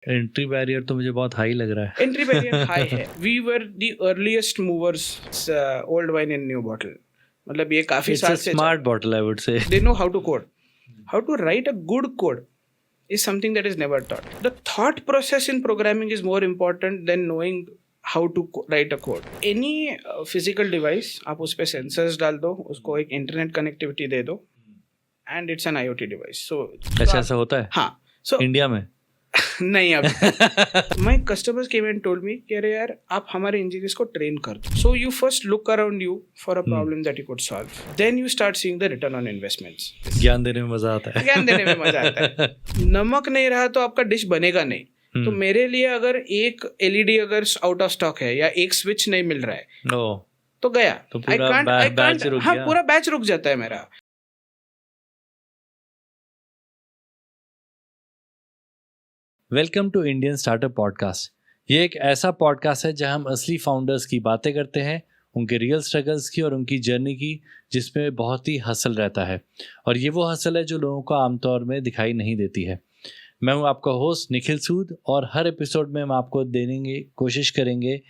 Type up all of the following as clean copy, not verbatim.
Entry barrier तो मुझे बहुत हाई लग रहा है. एंट्री बैरियर हाई है. We were the earliest movers old wine in new bottle. मतलब ये काफी साल से smart bottle I would say. they know how to code. How to write a good code is something that is never taught. The thought process in programming is more important than knowing how to write a code. Any physical device, आप उस पे sensors डाल दो, उसको एक internet connectivity दे दो, and it's an IoT device. So ऐसा होता है? हाँ. So इंडिया में नहीं अभी. My customers came and told me कि अरे यार आप हमारे इंजीनियर्स को ट्रेन कर दो. So you first look around you for a problem that you could solve. Then you start seeing the return on investments. ज्ञान देने में मजा आता है. ज्ञान देने में मजा आता है. नमक नहीं रहा तो आपका डिश बनेगा नहीं. तो मेरे लिए अगर एक एलईडी अगर आउट ऑफ स्टॉक है या एक स्विच नहीं मिल रहा है तो गया. तो पूरा बैच रुक गया. हाँ, पूरा बैच रुक जाता है मेरा. Welcome to Indian startup podcast. ये एक ऐसा पॉडकास्ट है जहां हम असली फाउंडर्स की बातें करते हैं, उनके रियल स्ट्रगल्स की और उनकी जर्नी की, जिसमें बहुत ही हसल रहता है. और ये वो हसल है जो लोगों को आमतौर में दिखाई नहीं देती है. मैं हूं आपका होस्ट निखिल सूद और हर एपिसोड में हम आपको देने कोशिश करेंगे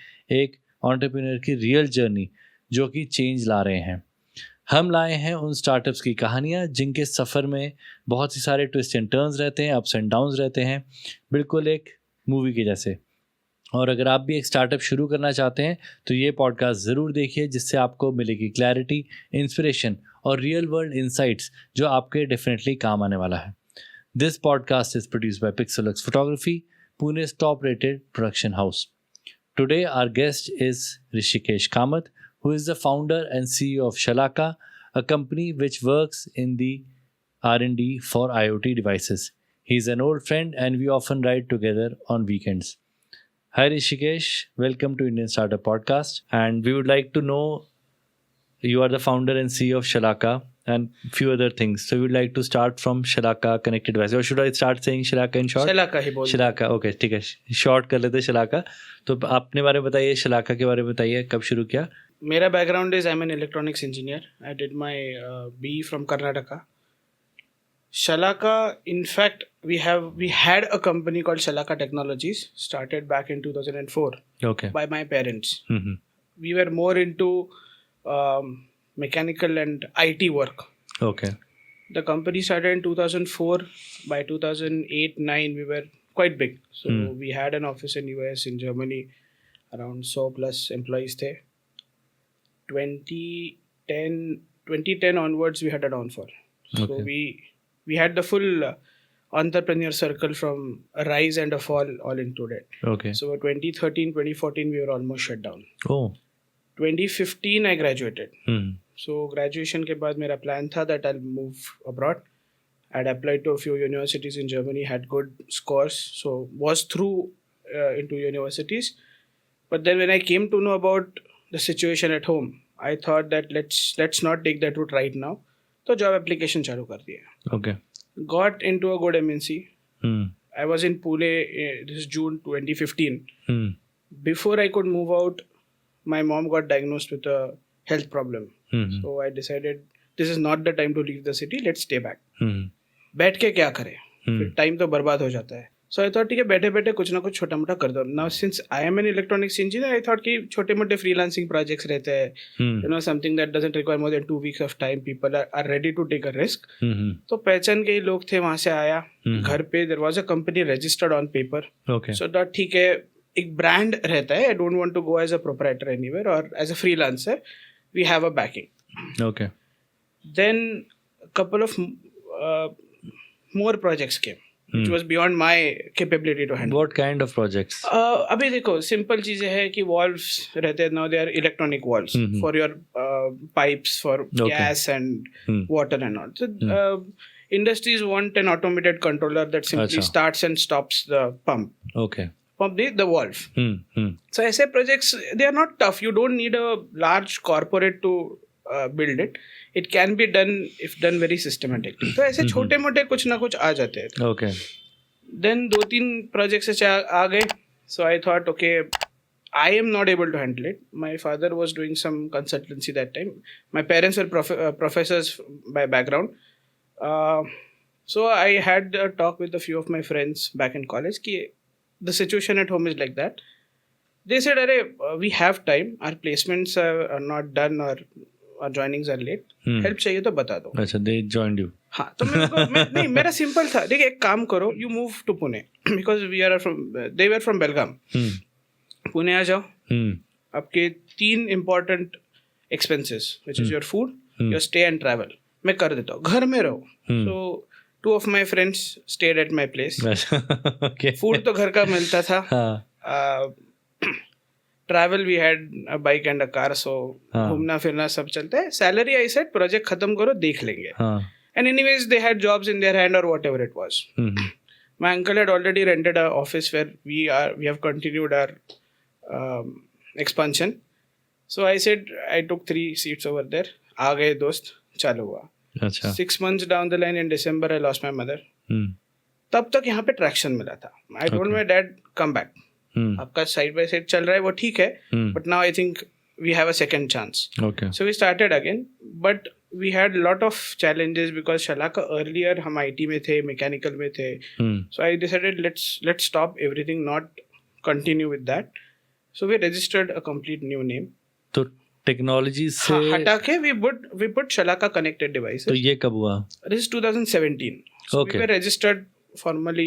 एक एंटरप्रेन्योर की रियल जर्नी जो कि चेंज ला रहे हैं. हम लाए हैं उन स्टार्टअप्स की कहानियाँ जिनके सफ़र में बहुत ही सारे ट्विस्ट एंड टर्न्स रहते हैं, अप्स एंड डाउन्स रहते हैं, बिल्कुल एक मूवी के जैसे. और अगर आप भी एक स्टार्टअप शुरू करना चाहते हैं तो ये पॉडकास्ट ज़रूर देखिए, जिससे आपको मिलेगी क्लैरिटी, इंस्पिरेशन और रियल वर्ल्ड इंसाइट्स जो आपके डेफिनेटली काम आने वाला है. This podcast is produced by Pixelx photography, Pune's top rated production house. Today our guest is Rishikesh Kamath, who is the founder and CEO of Shalaka, a company which works in the R&D for IoT devices. He's an old friend and we often ride together on weekends. Hi Rishikesh, welcome to Indian Startup Podcast, and we would like to know, you are the founder and CEO of Shalaka and few other things. So we would like to start from Shalaka Connected Devices. Or should I start saying Shalaka in short? Shalaka ही बोल. Shalaka, okay, ठीक है, short कर लेते Shalaka. तो अपने बारे में बताइए, Shalaka के बारे में बताइए, कब शुरू किया? मेरा background is I am an electronics engineer. I did my BE from Karnataka. Shalaka, in fact, we had a company called Shalaka Technologies, started back in 2004. Okay. By my parents. Mm-hmm. We were more into mechanical and IT work. Okay. The company started in 2004. By 2008-9, we were quite big. So we had an office in US, in Germany, around 100 plus employees there. 2010 onwards, we had a downfall. So we had the full entrepreneur circle from a rise and a fall all included. Okay. So 2013, 2014, we were almost shut down. Oh. 2015, I graduated. So graduation के बाद मेरा plan था that I'll move abroad. I'd applied to a few universities in Germany, had good scores, so was through into universities. But then when I came to know about the situation at home, I thought that let's not take that route right now. तो job application चालू कर दिया. Okay. Got into a good MNC. I was in Pune. This is June 2015. Before I could move out, my mom got diagnosed with a health problem. So I decided this is not the time to leave the city. Let's stay back. बैठ के क्या करें? फिर time तो बर्बाद हो जाता है. So I thought ठीक है, बैठे बैठे कुछ ना कुछ छोटा मोटा कर दो. Now since I am an electronics engineer, I thought कि छोटे मोटे freelancing projects रहते हैं. You know, something that doesn't require more than 2 weeks of time. People are ready to take a risk. तो पहचान के ही लोग थे, वहाँ से आया. घर पे there was a company registered on paper. Okay. So that ठीक है, एक brand रहता है. I don't want to go as a proprietor anywhere or as a freelancer. We have a backing. Okay. Then a couple of more projects came. Which was beyond my capability to handle. What kind of projects? अभी देखो, simple चीजें हैं कि valves रहते हैं. Now they are electronic valves for your pipes for gas and water and all. So industries want an automated controller that simply starts and stops the pump. Okay. Pump the valve. So ऐसे projects, they are not tough. You don't need a large corporate to build it. It can be done if done very systematically. तो ऐसे छोटे मोटे कुछ ना कुछ आ जाते हैं. Okay. Then 2-3 projects ऐसे आ गए. So I thought, okay, I am not able to handle it. My father was doing some consultancy that time. My parents were professors by background. So I had a talk with a few of my friends back in college कि the situation at home is like that. They said, "Arey, we have time. Our placements are not done or our joinings are late. Help चाहिए तो बता दो." अच्छा, they joined you. हाँ, तो नहीं, मेरा सिंपल था, देखिए एक काम करो, you move to Pune because they were from Belgaum. Pune आ जाओ, आपके 3 important expenses, which is your food, your stay and travel, मैं कर देता हूँ, घर में रहो. So 2 of my friends stayed at my place. Okay. Food तो घर का मिलता था. Travel we had a bike and a car, so घूमना फिरना सब चलता है. Salary I said project खत्म करो, देख लेंगे. And anyways they had jobs in their hand or whatever it was. My uncle had already rented an office where we have continued our expansion. So I said I took 3 seats over there. आ गए दोस्त, चालू हुआ. अच्छा. 6 months down the line in December I lost my mother. तब तक यहाँ पे traction मिला था. I told my dad come back. आपका साइड बाय साइड चल रहा है वो ठीक है, but now I think we have a second chance. So we started again, but we had lot of challenges because Shalaka earlier हम आईटी में थे, मैकेनिकल में थे. So I decided let's stop everything, not continue with that. So we registered a complete new name. तो technology से हटा के we put Shalaka connected devices. तो ये कब हुआ? This is 2017. So we were registered formally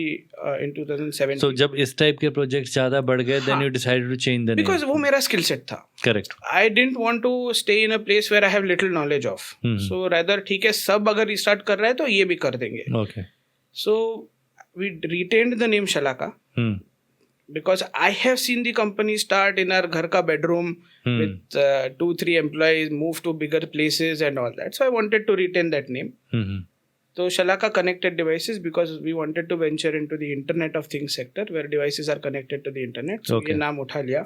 in 2017. So जब इस टाइप के प्रोजेक्ट ज्यादा बढ़ गए, then you decided to change the name. Because वो मेरा skill set था. Correct. I didn't want to stay in a place where I have little knowledge of. So rather ठीक है, सब अगर restart कर रहा है तो ये भी कर देंगे. Okay. So we retained the name Shalaka. Because I have seen the company start in our घर का bedroom with 2-3 employees, move to bigger places and all that. So I wanted to retain that name. So Shalaka connected devices because we wanted to venture into the Internet of Things sector where devices are connected to the internet. So ये नाम उठा लिया,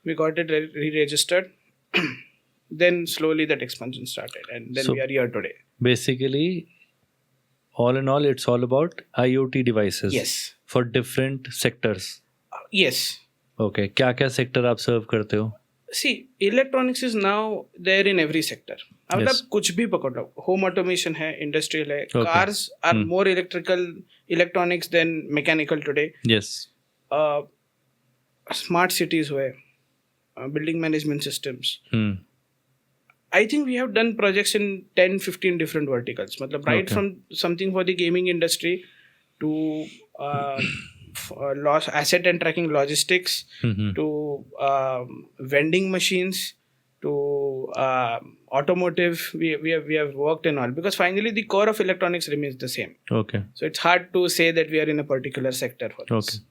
we got it re-registered. Then slowly that expansion started, and then we are here today. Basically, all in all, it's all about IoT devices. Yes. For different sectors. Yes. Okay. क्या sector आप serve करते हो? See, electronics is now there in every sector. मतलब कुछ भी पकड़ लो, home automation है, industrial है, cars are more electronics than mechanical today. Yes. Smart cities हुए, building management systems. I think we have done projects in 10-15 different verticals. मतलब right from something for the gaming industry to asset and tracking logistics to vending machines to automotive. We have worked in all because finally the core of electronics remains the same. Okay. So it's hard to say that we are in a particular sector for this. Okay.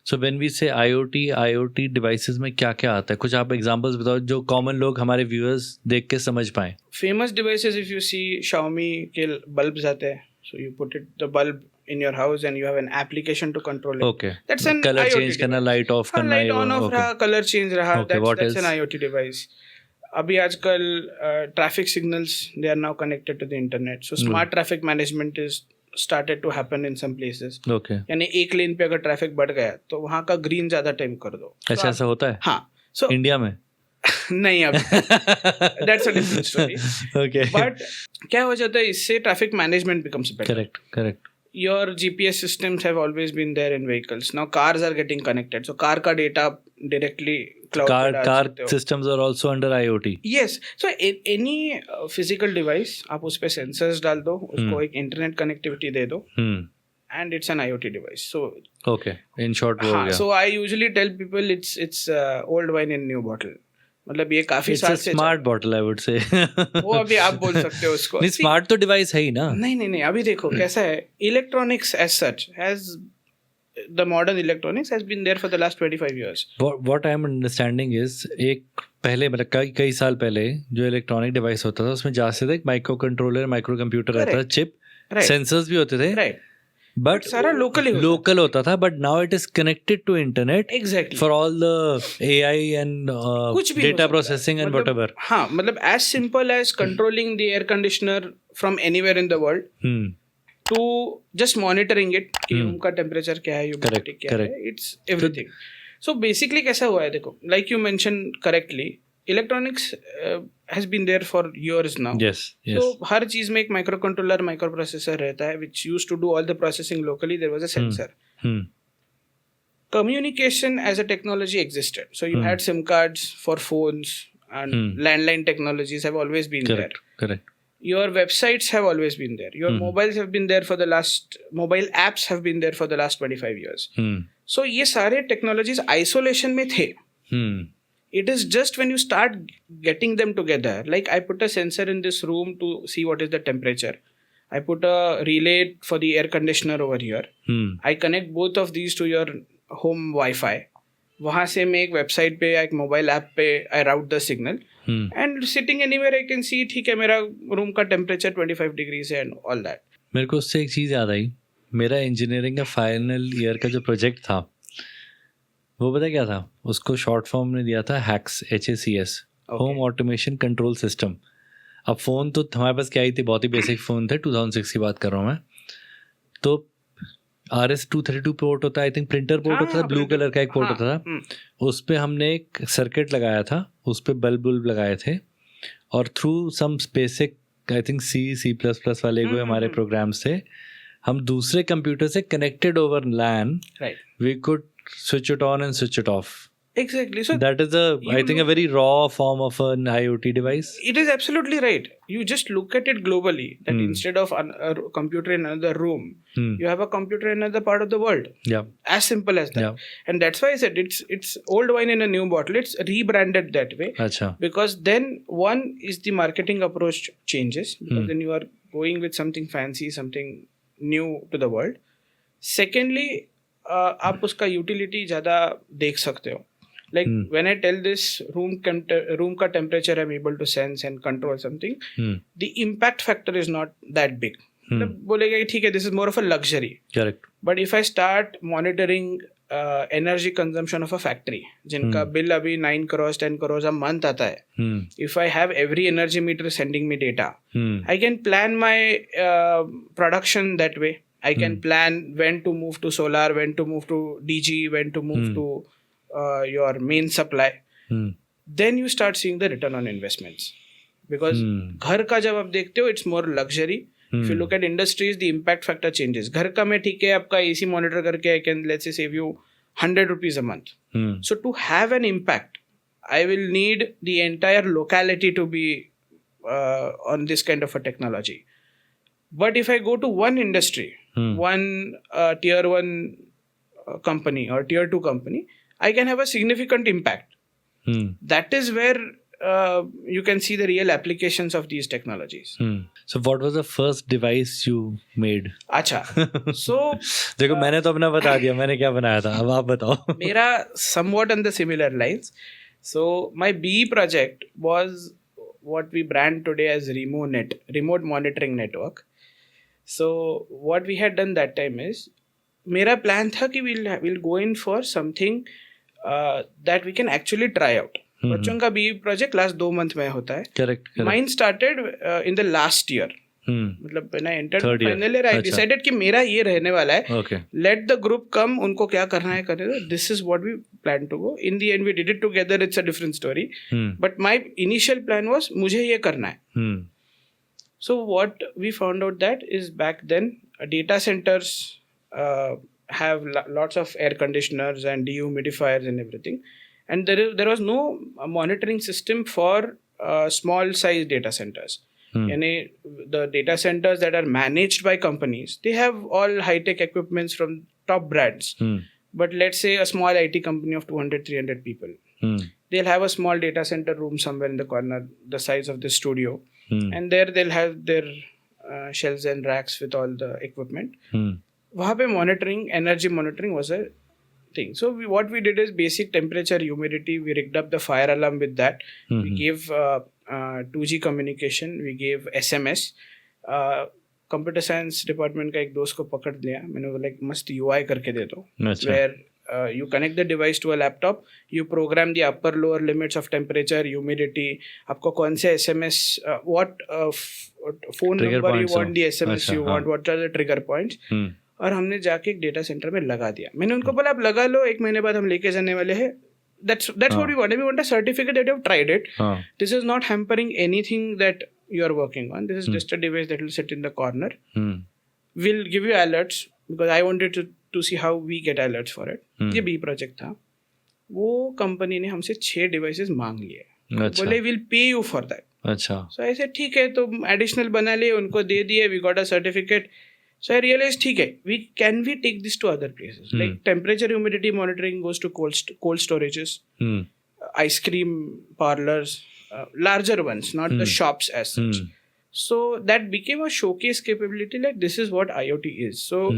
So when we say IoT devices में क्या क्या आता है? कुछ आप examples बताओ जो common लोग हमारे viewers देख के समझ पाएं. Famous devices, if you see Xiaomi के bulbs आते हैं. So you put the bulb in your house and you have an application to control it. Okay. That's an color IoT change करना, light off करना. Light on off रहा, color change रहा. Okay. That's an IoT device. अभी आजकल traffic signals, they are now connected to the internet. So smart traffic management is started to happen in some places. Okay. यानी एक लेन पे अगर traffic बढ़ गया तो वहाँ का ग्रीन ज्यादा टाइम कर दो. अच्छा, ऐसा होता है? हाँ. So इंडिया में नहीं अभी. That's a different story. Okay. But क्या हो जाता है इससे traffic management becomes better. Correct. Your GPS systems have always been there in vehicles. Now cars are getting connected. So car का data directly cloud पे डाल car सकते हो. systems are also under IoT. Yes. So any physical device आप उस पे sensors डाल दो, उसको एक internet connectivity दे दो, and it's an IoT device. So okay. In short वो हो गया. So I usually tell people it's old wine in new bottle. मतलब ये काफी साल से स्मार्ट बॉटल आई वुड से. वो अभी आप बोल सकते हो उसको. नहीं, स्मार्ट तो डिवाइस है ही ना. नहीं अभी देखो कैसा है. Electronics as such has the modern electronics has been there for the last 25 years. What I am understanding is एक पहले मतलब कई साल पहले जो इलेक्ट्रॉनिक डिवाइस होता था उसमें जा से एक माइक्रो कंट्रोलर, माइक्रो कंप्यूटर रहता था, चिप, सेंसर्स भी होते थे. राइट. बट सारा लोकल होता था. But now it is connected to internet for all the AI and data processing and whatever. हाँ, मतलब as simple as controlling the air conditioner from anywhere in the world to just monitoring it कि room का temperature क्या है, humidity क्या है, it's everything. So basically कैसा हुआ है देखो, like you mention correctly, electronics has been there for years now. Yes. So हर चीज में एक माइक्रो कंट्रोलर, माइक्रो प्रोसेसर रहता है which used to do all the processing locally. There was a sensor. communication as a technology existed. So you had SIM cards for phones, and landline technologies have always been there. Correct. Your websites have always been there. Your mobiles have been there for the last, mobile apps have been there for the last 25 years. So ये सारे technologies isolation में थे. It is just when you start getting them together, like I put a sensor in this room to see what is the temperature. I put a relay for the air conditioner over here. I connect both of these to your home Wi-Fi. वहाँ से मैं एक website पे या एक mobile app पे I route the signal. And sitting anywhere I can see, ठीक है, मेरा रूम का टेम्परेचर 25 डिग्रीज है and all that. मेरे को उससे एक चीज़ याद आई. मेरा इंजीनियरिंग का फाइनल ईयर का जो प्रोजेक्ट था, वो पता क्या था? उसको शॉर्ट फॉर्म में दिया था HACS, HACS, home automation control system. अब फ़ोन तो हमारे पास क्या ही थे, बहुत ही बेसिक फ़ोन थे. 2006 की बात कर रहा हूँ मैं. तो RS-232 पोर्ट होता है, आई थिंक प्रिंटर पोर्ट होता था, ब्लू कलर का एक पोर्ट होता था. उस पर हमने एक सर्किट लगाया था, उस पर बल्ब लगाए थे, और through some basic I think C++ वाले कोई हमारे प्रोग्राम्स थे, हम दूसरे कंप्यूटर से connected over LAN, we could switch it on and switch it off. Exactly. So that is I think a very raw form of an IoT device. It is absolutely right. You just look at it globally, that instead of a computer in another room, you have a computer in another part of the world. Yeah. As simple as that. Yeah. And that's why I said it's old wine in a new bottle. It's rebranded that way. Achha. Because then one is the marketing approach changes, because then you are going with something fancy, something new to the world. Secondly, आप उसका utility ज़्यादा देख सकते हो. Like when I tell this room का temperature I'm able to sense and control something, the impact factor is not that big. मतलब बोलेगा कि ठीक है, this is more of a luxury. Correct. But if I start monitoring energy consumption of a factory, जिनका bill अभी 9 crores 10 crores a month आता है, if I have every energy meter sending me data, I can plan my production that way. I can plan when to move to solar, when to move to DG, when to move to your main supply. Then you start seeing the return on investments. Because घर का जब आप देखते हो, it's more luxury. If you look at industries, the impact factor changes. घर का में ठीक है, आपका AC monitor करके I can let's say save you 100 rupees a month. So to have an impact, I will need the entire locality to be on this kind of a technology. But if I go to one industry, one tier 1 company or tier 2 company, I can have a significant impact. That is where you can see the real applications of these technologies. So what was the first device you made? अच्छा, so देखो मैंने तो अपना बता दिया, मैंने क्या बनाया था, अब आप बताओ. मेरा somewhat on the similar lines. So my BE project was what we brand today as RemoNet, Remote Monitoring Network. So what we had done that time is, मेरा plan था कि we'll go in for something that we can actually try out. बच्चों का BE project last 2 months में होता है. Correct. Mine started in the last year. मतलब when I entered final year, I decided कि मेरा ये रहने वाला है. Okay. Let the group come, उनको क्या करना है करने दो. This is what we plan to go. In the end, we did it together. It's a different story. But my initial plan was मुझे ये करना है. So what we found out that is back then data centers have lots of air conditioners and dehumidifiers and everything, and there was no monitoring system for small size data centers. Yani the data centers that are managed by companies, they have all high tech equipments from top brands. But let's say a small IT company of 200-300 people, they'll have a small data center room somewhere in the corner, the size of the studio. And there they'll have their shelves and racks with all the equipment. वहाँ पे monitoring, energy monitoring was a thing. So what we did is basic temperature, humidity. We rigged up the fire alarm with that. We gave 2G communication. We gave SMS. Computer science department का एक दोस्त को पकड़ लिया. मैंने बोला एक मस्त UI करके दे दो. Where you connect the device to a laptop, you program the upper lower limits of temperature, humidity, आपको कौन से SMS, what phone trigger number you want, the SMS you want, what are the trigger points. और हमने जाके एक data centre में लगा दिया. मैंने उनको बोला आप लगा लो, 1 महीने बाद हम लेके जाने वाले हैं. That's what we want. We want a certificate that you have tried it. This is not hampering anything that you are working on. This is just a device that will sit in the corner. We'll give you alerts because I wanted to to see how we get alerts for it. ये B project था. वो company ने हमसे 6 devices मांग लिए. बोले we'll pay you for that. अच्छा. So I said ठीक है, तो additional बना लिए, उनको दे दिए, we got a certificate. So I realized ठीक है, can we take this to other places? Like temperature humidity monitoring goes to cold storages, ice cream parlors, larger ones, not the shops as such. So that became a showcase capability, like this is what IoT is. So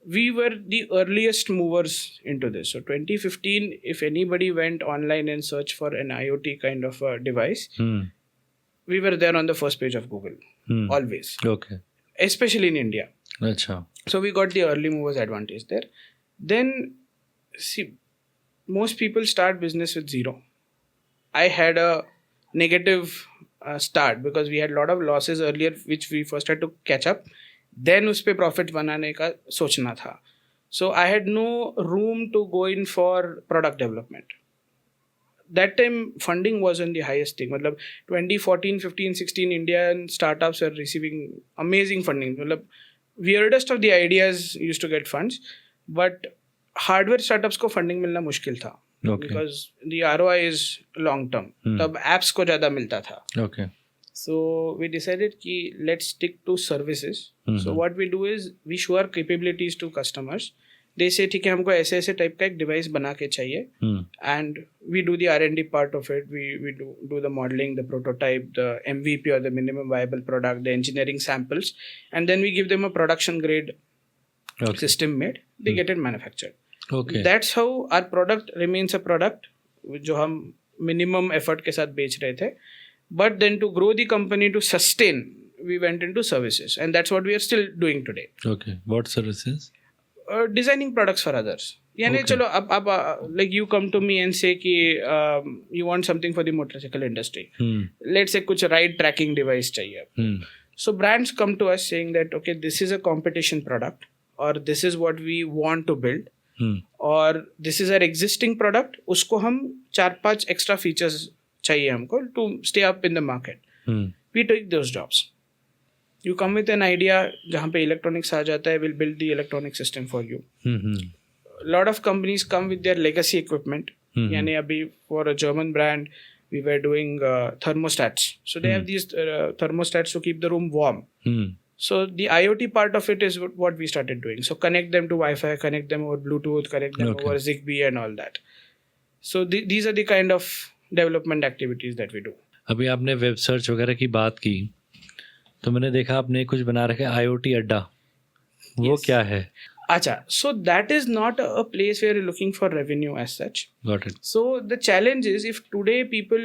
we were the earliest movers into this. So 2015, if anybody went online and searched for an IoT kind of a device, we were there on the first page of Google, always. Okay. Especially in India. Achha. So we got the early movers advantage there. Then, see, most people start business with zero. I had a negative start because we had a lot of losses earlier, which we first had to catch up. Then उस पे profit बनाने का सोचना था. So I had no room to go in for product development. That time funding wasn't the highest thing. मतलब 2014, 15, 16 Indian startups were receiving amazing funding. मतलब weirdest of the ideas used to get funds, but hardware startups को funding मिलना मुश्किल था. Okay. Because the ROI is long term. तब apps को ज़्यादा मिलता था. Okay. So we decided कि let's stick to services. So what we do is we show our capabilities to customers. They say ठीक है, हमको ऐसे ऐसे टाइप का एक डिवाइस बना के चाहिए. And we do the R&D part of it. We do the modeling, the prototype, the MVP or the minimum viable product, the engineering samples, and then we give them a production grade system made. They get it manufactured. Okay. That's how our product remains a product जो हम minimum effort के साथ बेच रहे थे. But then to grow the company, to sustain, we went into services, and that's what we are still doing today. Okay. What services? Designing products for others. यानी चलो अब like you come to me and say कि you want something for the motorcycle industry. Let's say कुछ ride tracking device चाहिए. So brands come to us saying that okay, this is a competition product, or this is what we want to build. और this is our existing product, उसको हम 4-5 extra features चाहिए हमको to stay up in the market. We take those jobs. You come with an idea जहाँ पे electronics आ जाता है, we'll build the electronic system for you. Lot of companies come with their legacy equipment. यानी अभी for a German brand we were doing thermostats. So they have these thermostats to keep the room warm. So the IoT part of it is what we started doing. So connect them to Wi-Fi, connect them over Bluetooth, connect them over Zigbee and all that. So these are the kind of development activities that we do. अभी आपने web search वगैरह की बात की, तो मैंने देखा आपने कुछ बना रखा है IoT अड्डा. वो क्या है? Acha, so that is not a place where you're looking for revenue as such. Got it. So the challenge is if today people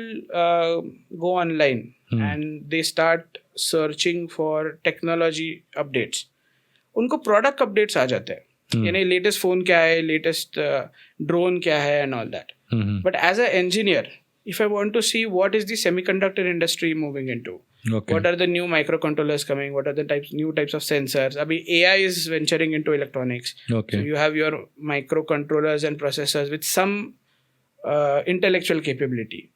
go online and they start searching for technology updates, उनको product updates आ जाते हैं. यानी latest phone क्या है, latest drone क्या है and all that. But as an engineer, if I want to see what is the semiconductor industry moving into, what are the new microcontrollers coming, what are the new types of sensors. Abhi AI is venturing into electronics. So you have your microcontrollers and processors with some intellectual capability.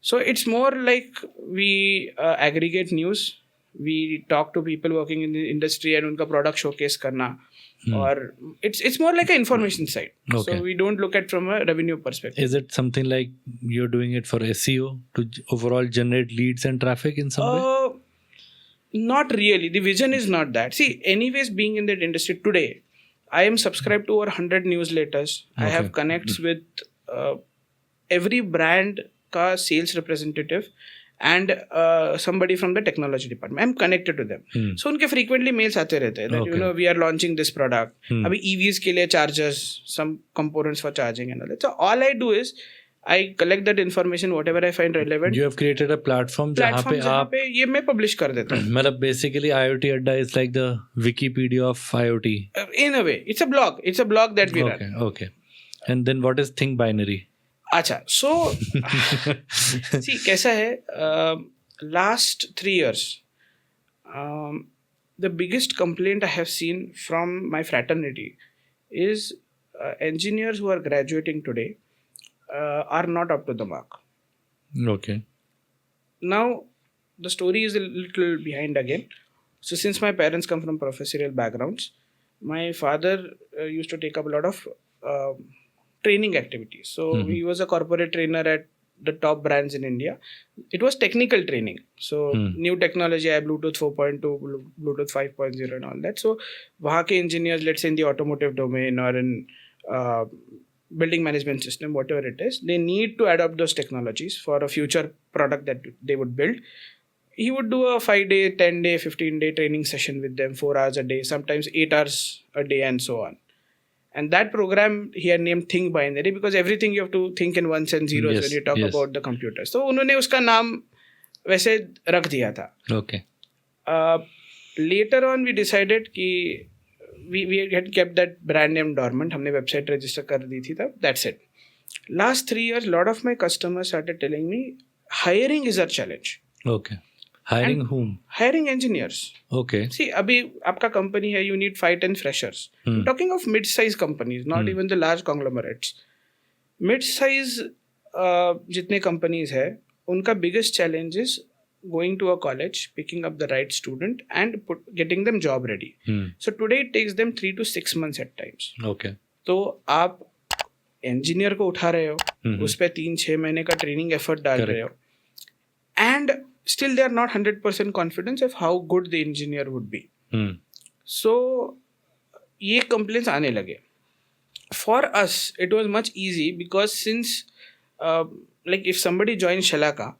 So it's more like we aggregate news, we talk to people working in the industry and unka product showcase karna. Or it's more like an information side. So we don't look at from a revenue perspective. Is it something like you're doing it for SEO to overall generate leads and traffic in some way? Not really. The vision is not that. See, anyways, being in that industry today, I am subscribed to over 100 newsletters. I have connects with every brand ka sales representative and somebody from the technology department. I'm connected to them. So उनके frequently mails आते रहते हैं that you know we are launching this product. अभी EVs के लिए chargers, some components for charging and all that. So all I do is I collect that information, whatever I find relevant. You have created a platform जहाँ पे ये मैं publish कर देता हूँ. मतलब basically IoT अड्डा is like the Wikipedia of IoT. In a way, it's a blog. It's a blog that we run. Okay. And then what is Think Binary? अच्छा, so see कैसा है, last 3 years the biggest complaint I have seen from my fraternity is engineers who are graduating today are not up to the mark. Okay. Now the story is a little behind again. So since my parents come from professorial backgrounds, My father used to take up a lot of training activities. So he was a corporate trainer at the top brands in India. It was technical training. So new technology, Bluetooth 4.2, Bluetooth 5.0 and all that. So वहाँ के engineers, let's say in the automotive domain or in building management system, whatever it is, they need to adopt those technologies for a future product that they would build. He would do a 5-day, 10-day, 15-day training session with them, 4 hours a day, sometimes 8 hours a day and so on. And that program he had named Think Binary because everything you have to think in ones and zeros when you talk about the computers. So उन्होंने उसका नाम वैसे रख दिया था. Okay. Later on we decided कि we had kept that brand name dormant. हमने website register कर दी थी तब. That's it. Last 3 years, lot of my customers started telling me hiring is a challenge. Okay. Hiring whom? Hiring engineers. Okay. See, अभी आपका company है, you need 5-10 freshers. I'm talking of mid-size companies, not even the large conglomerates. Mid-size जितने companies है, उनका biggest challenge is going to a college, picking up the right student and getting them job ready. So today it takes them 3 to 6 months at times. Okay. तो आप engineer को उठा रहे हो, उस पे 3-6 महीने का training effort डाल रहे हो, and still they are not 100% confident of how good the engineer would be. So ये complaints आने लगे. For us it was much easy because since like if somebody joins Shalaka,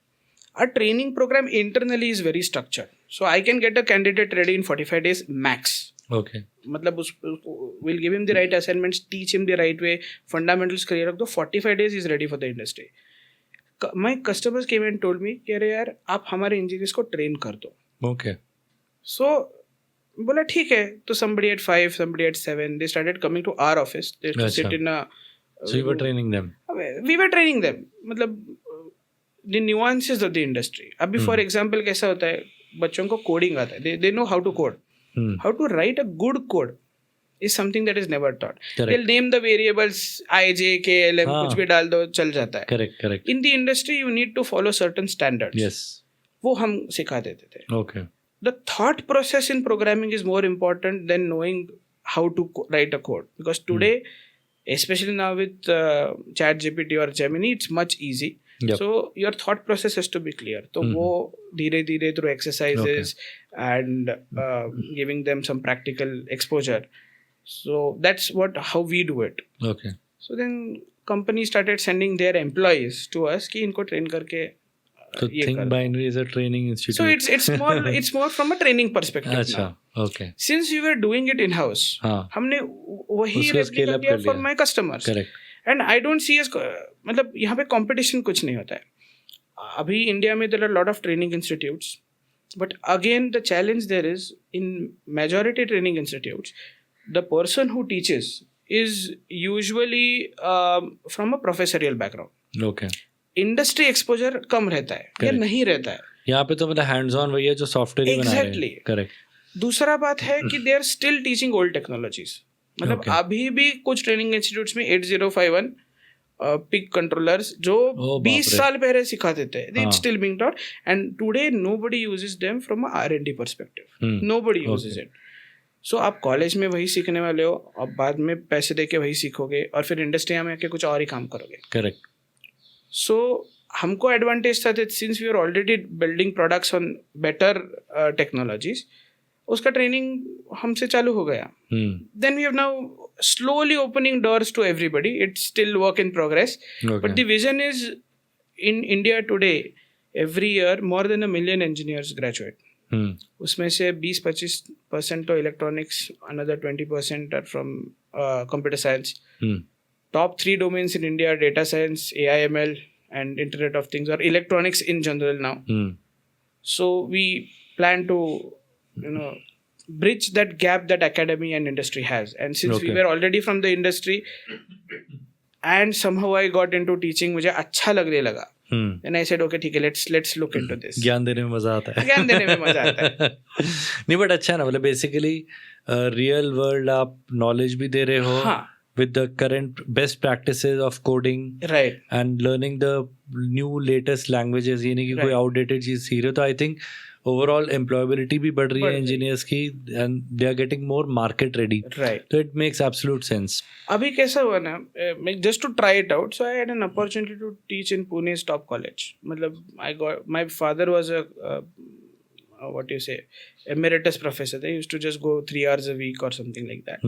our training program internally is very structured. So I can get a candidate ready in 45 days max. Okay. मतलब we'll give him the right assignments, teach him the right way, fundamentals clear रख दो, 45 days is ready for the industry. My customers came and told me कि अरे यार आप हमारे engineers को train कर दो. Okay. So बोला ठीक है. तो somebody at 5, somebody at 7, they started coming to our office. They used to sit in a. So you were training them. We were training them. मतलब the nuances of the industry. अभी for example कैसा होता है, बच्चों को coding आता है. They know how to code. How to write a good code is something that is never taught. Correct. They'll name the variables I, J, K, L, M, कुछ भी डाल दो चल जाता है. Correct. In the industry you need to follow certain standards. Yes. वो हम सिखा देते थे. Okay. The thought process in programming is more important than knowing how to write a code. Because today, especially now with ChatGPT or Gemini, it's much easy. Yep. So your thought process has to be clear. तो वो धीरे-धीरे through exercises and giving them some practical exposure. So that's how we do it. Okay. So then companies started sending their employees to us कि इनको train करके So Think Binary is a training institute. So it's more from a training perspective. अच्छा. now. Okay. Since we were doing it in house, हमने वही replica किया for my customers. Correct. And I don't see as मतलब यहाँ पे competition कुछ नहीं होता है. अभी इंडिया में there are a lot of training institutes, but again the challenge there is in majority training institutes, the person who teaches is usually from a professorial background. Okay. Industry exposure कम रहता है या नहीं रहता है. यहाँ पे तो मतलब हैंड्स ऑन वही है जो सॉफ्टवेयर ही बना रहे हैं. Exactly. करेक्ट. दूसरा बात है कि they are still teaching old technologies. मतलब अभी भी कुछ ट्रेनिंग इंस्टीट्यूट्स में 8051 पिक कंट्रोलर्स जो 20 साल पहले सिखाते थे, it's still being taught and today nobody uses them from a R&D perspective. Nobody uses it. So आप कॉलेज में वही सीखने वाले हो, अब बाद में पैसे दे के वही सीखोगे और फिर इंडस्ट्री में आके कुछ और ही काम करोगे. करेक्ट. So हमको एडवांटेज था that since we are already building products on better technologies, उसका ट्रेनिंग हमसे चालू हो गया. Then we have now slowly opening doors to everybody. It's still work in progress. Okay. But the vision is in India today, every year more than 1 million engineers graduate. उसमें से 20-25% तो electronics, another 20% are from computer science. Top 3 domains in India are data science, AI, ML, and Internet of Things, or electronics in general now. So we plan to, bridge that gap that academy and industry has. And since we were already from the industry, and somehow I got into teaching, मुझे अच्छा लगने लगा. And I said, okay, ठीक है, let's look into this. ज्ञान देने में मजा आता है. ज्ञान देने में मजा आता है. नहीं, बट अच्छा ना, मतलब बेसिकली रियल वर्ल्ड आप नॉलेज भी दे रहे हो. हाँ. With the current best practices of coding, right, and learning the new latest languages, ये नहीं कि कोई outdated चीज सीख रहे हो. तो I think ओवरऑल एम्प्लॉयबिलिटी भी बढ़ रही बढ़ है रही। इंजीनियर्स की, and they are getting more market ready, right. तो इट मेक्स एब्सोल्यूट सेंस. अभी कैसा हुआ ना, just to try it out, so I had an opportunity to teach in Pune's top college. मतलब I got, my father was a what you say, emeritus professor. They used to just go 3 hours a week or something like that.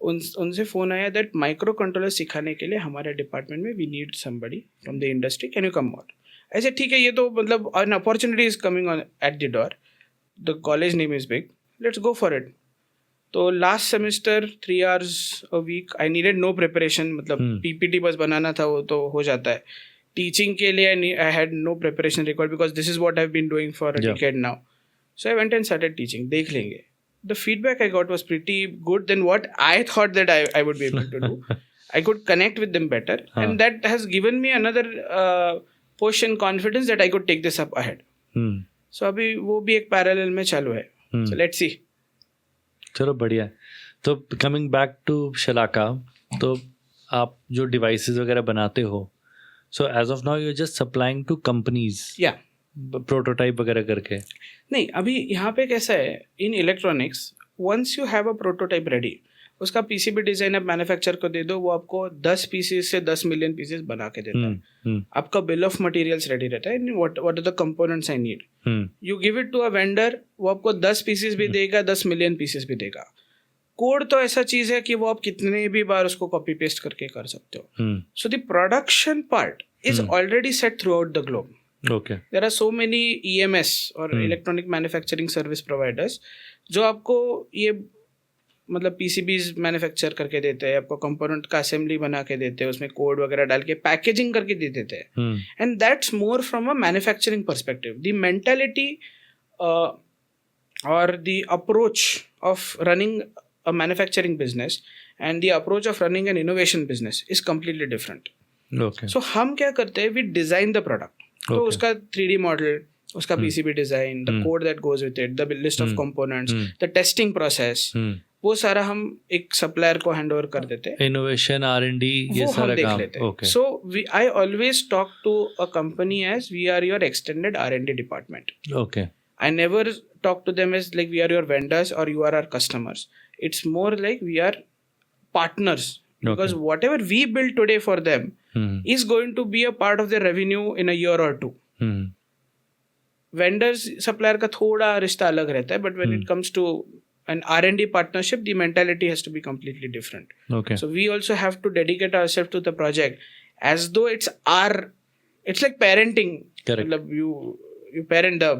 उनसे phone आया that micro controller सिखाने के लिए हमारे department में we need somebody from the industry, can you come out. ऐसे ठीक है, ये तो मतलब an opportunity is coming on at the door, the college name is big, let's go for it. तो last semester 3 hours a week, I needed no preparation, मतलब PPT बस बनाना था, वो तो हो जाता है. टीचिंग के लिए I had no preparation required because this is what I have been doing for a decade now. So I went and started teaching. देख लेंगे. The feedback I got was pretty good than what I thought that I would be able to do. I could connect with them better, and that has given me another push and confidence that I could take this up ahead. So अभी वो भी एक parallel में चालू है. So let's see. चलो बढ़िया है. तो कमिंग बैक टू शलाका, तो आप जो डिवाइसेस वगैरह बनाते हो, so as of now you are just supplying to companies, या प्रोटोटाइप वगैरह करके? नहीं, अभी यहाँ पे कैसा है, in electronics once you have a prototype ready, उसका पीसीबी डिजाइन आप मैन्युफैक्चर को दे दो, वो आपको 10 पीसेस से 10 मिलियन पीसेस बना के देता है. आपका बिल ऑफ मटेरियल्स रेडी रहता है, what are the components I need, you give it to a vendor, वो आपको 10 पीसेस भी देगा, 10 मिलियन पीसेस भी देगा. कोड तो ऐसा चीज है कि वो आप कितने भी बार उसको कॉपी पेस्ट करके कर सकते हो. So the production part is already set through out the globe. Okay. There are so many EMS और electronic manufacturing service providers जो आपको ये मतलब PCBs मैन्युफैक्चर करके देते हैं, आपको कंपोनेंट का असेंबली बना के देते हैं, उसमें कोड वगैरह डाल के पैकेजिंग करके दे देते हैं. And that's more from a manufacturing perspective. The mentality और the approach of running a manufacturing business and the approach of running an innovation business is completely different. So हम क्या करते हैं, वी डिजाइन द प्रोडक्ट. तो उसका 3D model, उसका PCB design, the code that goes with it, the list of components, the testing process, वो सारा हम एक सप्लायर को हैंड ओवर कर देते हैं. इनोवेशन, R&D, ये सारा काम देख लेते हैं. So I always talk to a company as we are your extended R&D department. Okay. I never talk to them as like we are your vendors or you are our customers. It's more like we are partners. Because whatever we build today for them is going to be a part of their revenue in a year or two. Vendors, supplier का थोड़ा रिश्ता अलग रहता है, but when it comes to an R&D partnership, the mentality has to be completely different. Okay. So we also have to dedicate ourselves to the project as though it's like parenting. Correct. मतलब you parent the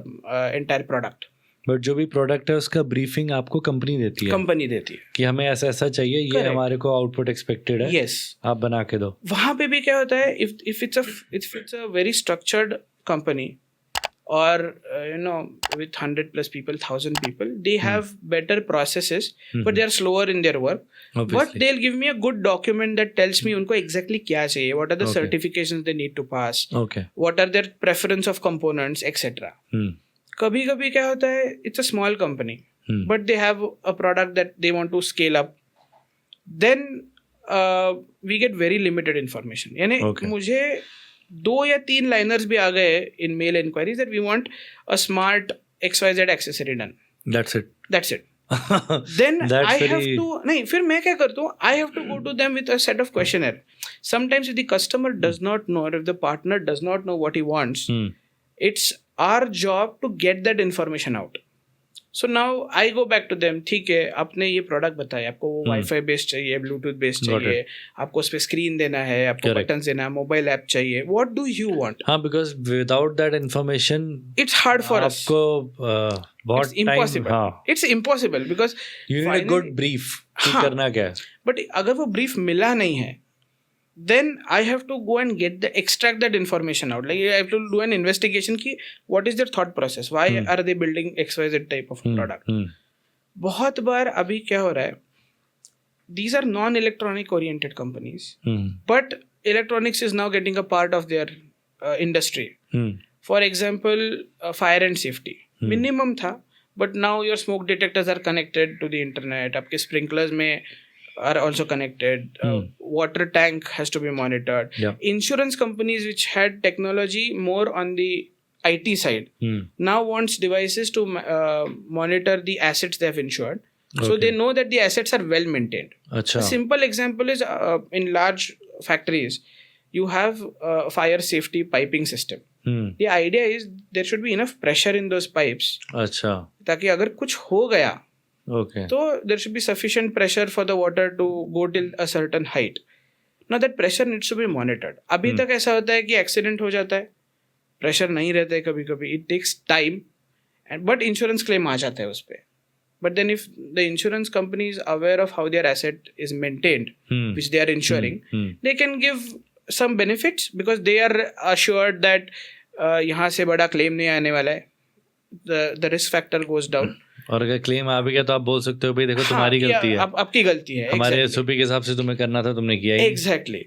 entire product. But जो भी product है उसका briefing आपको company देती है, company देती है कि हमें ऐसा ऐसा चाहिए, ये हमारे को आउटपुट एक्सपेक्टेड है, यस, आप बना के दो. वहाँ पे भी क्या होता है, if it's a very structured company or you know with 100+ people, 1000 people, they have better processes, but they are slower in their work. Obviously. But they'll give me a good document that tells me उनको exactly क्या चाहिए, what are the certifications they need to pass, what are their preference of components, etc. कभी कभी क्या होता है, it's a small company but they have a product that they want to scale up, then we get very limited information. यानी मुझे 2 या 3 liners भी आ गए in mail inquiries that we want a smart XYZ accessory done, that's it. Then I have to नहीं, फिर मैं क्या करता हूँ, I have to go to them with a set of questionnaire. Sometimes if the customer does not know, or if the partner does not know what he wants, it's our job to get that information out. So now I go back to them. ठीक है, आपने ये product बताया, आपको वो wifi based चाहिए, Bluetooth based चाहिए, आपको उस पे स्क्रीन देना है, आपको बटन देना है, मोबाइल ऐप चाहिए, what do you want? हाँ, because without that information it's hard for us. आपको बहुत impossible. हाँ, it's impossible because you need a good brief कि करना क्या है. But अगर वो brief मिला नहीं है, then I have to go and extract that information out. Like I have to do an investigation ki what is their thought process, why are they building XYZ type of product. बहुत बार अभी क्या हो रहा है, these are non-electronic oriented companies, but electronics is now getting a part of their industry. For example, fire and safety minimum था, but now your smoke detectors are connected to the internet, आपके sprinklers में are also connected, water tank has to be monitored. Insurance companies which had technology more on the IT side now wants devices to monitor the assets they have insured. So they know that the assets are well maintained. Achha. A simple example is in large factories, you have a fire safety piping system. The idea is there should be enough pressure in those pipes. अच्छा. ताकि अगर कुछ हो गया, तो there should be sufficient pressure for the water to go till a certain height. Now that pressure needs to be monitored. अभी तक ऐसा होता है कि एक्सीडेंट हो जाता है, प्रेशर नहीं रहता है कभी-कभी. It takes time, but insurance claim आ जाता है उस पे. But then if the insurance company is aware of how their asset is maintained, which they are insuring, they can give some benefits because they are assured that यहाँ से बड़ा claim नहीं आने वाला है. The risk factor goes down. और अगर claim आ भी गया तो आप बोल सकते हो भाई देखो तुम्हारी गलती है, आपकी गलती है, हमारे एसओपी के हिसाब से तुम्हें करना था, तुमने किया ही. एग्जैक्टली.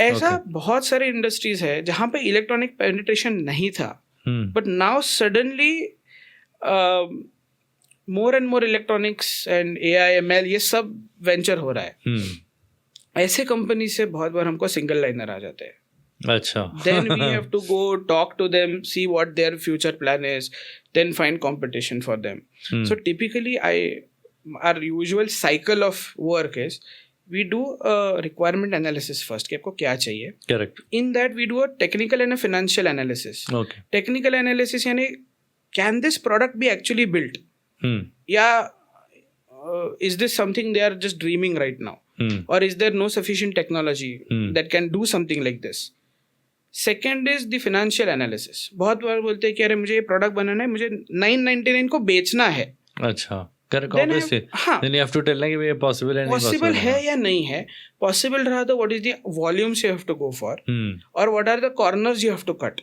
ऐसा बहुत सारे इंडस्ट्रीज है जहाँ पे इलेक्ट्रॉनिक पेनिट्रेशन नहीं था, but now suddenly more and more electronics and AI ML ये सब वेंचर हो रहा है. ऐसे कंपनी से बहुत बार हमको सिंगल लाइनर आ जाते हैं. अच्छा. Then we have to go talk to them, see what their future plan is, then find competition for them. So typically our usual cycle of work is we do a requirement analysis first कि आपको क्या चाहिए. Correct. In that we do a technical and a financial analysis. Okay. Technical analysis यानी can this product be actually built? या is this something they are just dreaming right now? Or is there no sufficient technology that can do something like this? Second is the financial analysis. बहुत बार बोलते हैं कि अरे मुझे ये product बनाना है, मुझे 999 को बेचना है. अच्छा. Correct. Obviously then you have to tell ना कि ये पॉसिबल है नहीं पॉसिबल है या नहीं है. पॉसिबल रहा तो what is the volumes you have to go for और what are the corners you have to cut.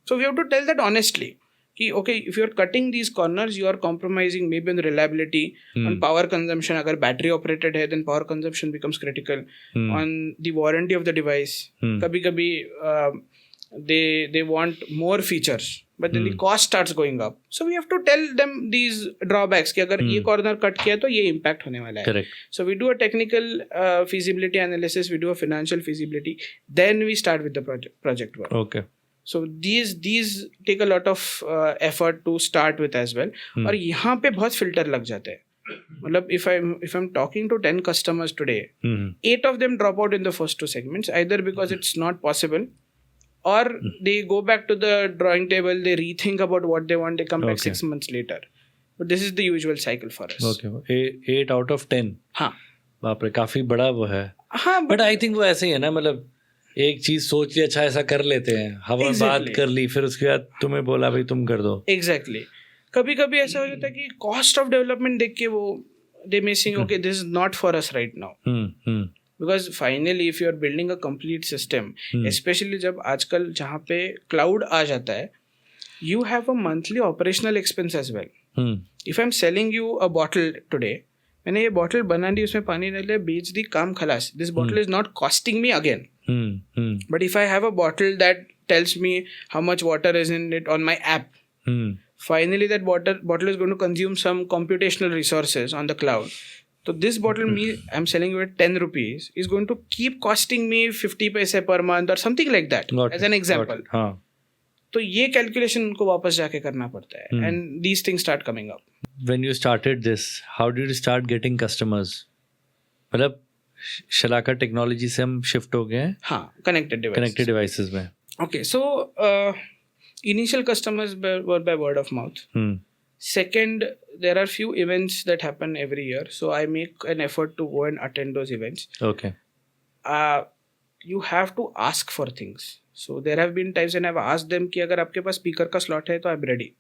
So we have to tell that honestly कि okay, if you are cutting these corners, you are compromising maybe on the reliability, on power consumption. अगर battery operated है, then power consumption becomes critical. On the warranty of the device, कभी-कभी they want more features, but then the cost starts going up. So we have to tell them these drawbacks कि अगर ये corner cut किया तो ये impact होने वाला है. Correct. So we do a technical feasibility analysis, we do a financial feasibility, then we start with the project work. Okay. So these take a lot of effort to start with as well. और यहाँ पे बहुत filter लग जाते हैं. मतलब if I'm talking to 10 customers today, 8 of them drop out in the first 2 segments, either because it's not possible, or they go back to the drawing table, they rethink about what they want, they come back 6 months later. But this is the usual cycle for us. Okay. 8 out of 10. हाँ. बाप रे, काफी बड़ा वो है. हाँ. But I think वो ऐसे ही है ना, मतलब एक चीज सोच ली, अच्छा ऐसा कर लेते हैं, हवा बात कर ली, फिर उसके बाद तुम्हें बोला भाई तुम कर दो. एग्जैक्टली. कभी कभी ऐसा हो जाता है कि कॉस्ट ऑफ डेवलपमेंट देख के वो they may think okay this is not for us right now, because finally if you are building a complete system, specially जब आजकल जहाँ पे क्लाउड आ जाता है, you have a monthly operational expense as well. If I am selling you a bottle today, मैंने ये bottle बना दी, उसमें पानी डाले, बेच दी, काम खलास, this bottle is not costing me again. But if I have a bottle that tells me how much water is in it on my app, finally that bottle is going to consume some computational resources on the cloud. So this bottle I'm selling you at 10 rupees is going to keep costing me 50 paise per month or something like that. As an example. तो ये calculation उनको वापस जाके करना पड़ता है. And these things start coming up. When you started this, how did you start getting customers? मतलब शलाका technology से हम शिफ्ट हो गए हैं. हाँ, कनेक्टेड डिवाइसेस में. Okay, so initial customers were by word of mouth. Second, there are few events that happen every year, so I make an effort to go and attend those events. Okay. You have to ask for things. So there have been times when I have asked them कि अगर आपके पास speaker का slot है तो I am ready.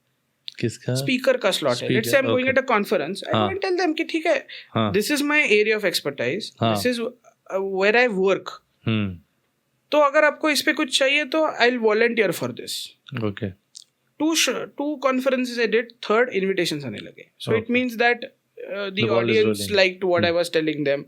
किसका speaker का slot है? Let's say I am going at a conference, I will tell them कि ठीक है, this is my area of expertise, this is where I work. तो अगर आपको इस पे कुछ चाहिए तो I will volunteer for this. Okay. 2 conferences I did, 3rd invitations आने लगे. So it means that the audience liked what I was telling them.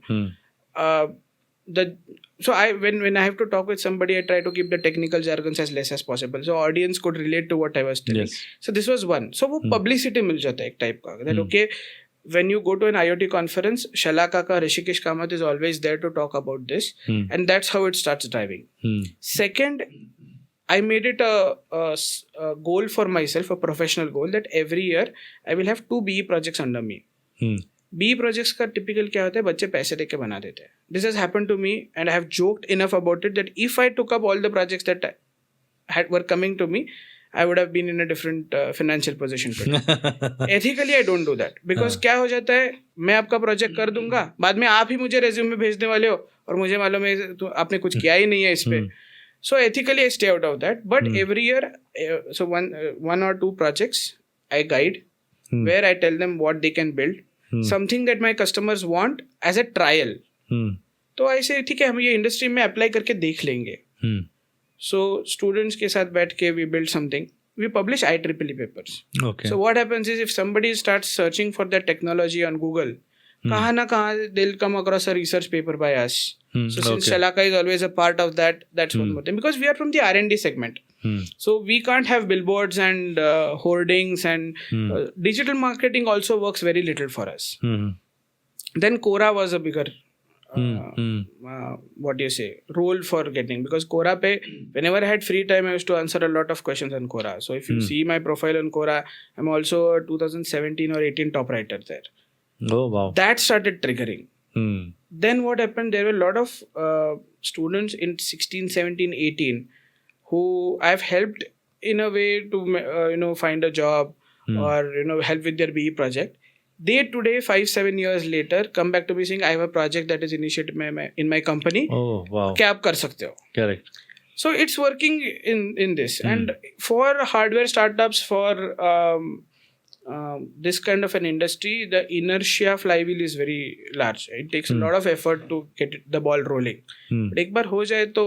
So when I have to talk with somebody, I try to keep the technical jargons as less as possible, so audience could relate to what I was telling. Yes. So this was one. So वो publicity मिल जाता है एक type का. That okay, when you go to an IoT conference, Shalaka ka Rishikesh Kamath is always there to talk about this, and that's how it starts driving. Second, I made it a goal for myself, a professional goal, that every year I will have 2 BE projects under me. BE projects का typical क्या होता है, बच्चे पैसे देके बना देते हैं. This has happened to me and I have joked enough about it that if I took up all the projects that were coming to me, I would have been in a different financial position today. Ethically I don't do that because क्या हो जाता है, मैं आपका project कर दूंगा, बाद में आप ही मुझे रेज्यूमे भेजने वाले हो और मुझे मालूम है तो आपने कुछ किया ही नहीं है इस पे. So ethically I stay out of that. But every year, so one or two projects I guide where I tell them what they can build, something that my customers want as a trial. तो ऐसे ठीक है, हम ये industry में apply करके देख लेंगे. So students के साथ बैठ के we build something. We publish IEEE papers. Okay. So what happens is if somebody starts searching for that technology on Google, kahan na kahan they'll come across a research paper by us. So since Shalaka is always a part of that, that's one more thing. Because we are from the R&D segment. So we can't have billboards and hoardings and digital marketing also works very little for us. Then Quora was a bigger what do you say, role for getting, because Quora pe whenever I had free time I used to answer a lot of questions on Quora. So if you see my profile on Quora, I'm also a 2017 or 18 top writer there. Oh wow. That started triggering. Then what happened, there were a lot of students in 16, 17, 18 who I've helped in a way to find a job or help with their BE project. They today 5-7 years later come back to me saying I have a project that is initiated in my company. Oh wow. क्या आप कर सकते हो? Correct. So it's working in this. And for hardware startups, for this kind of an industry, the inertia flywheel is very large. It takes a lot of effort to get the ball rolling. But एक बार हो जाए तो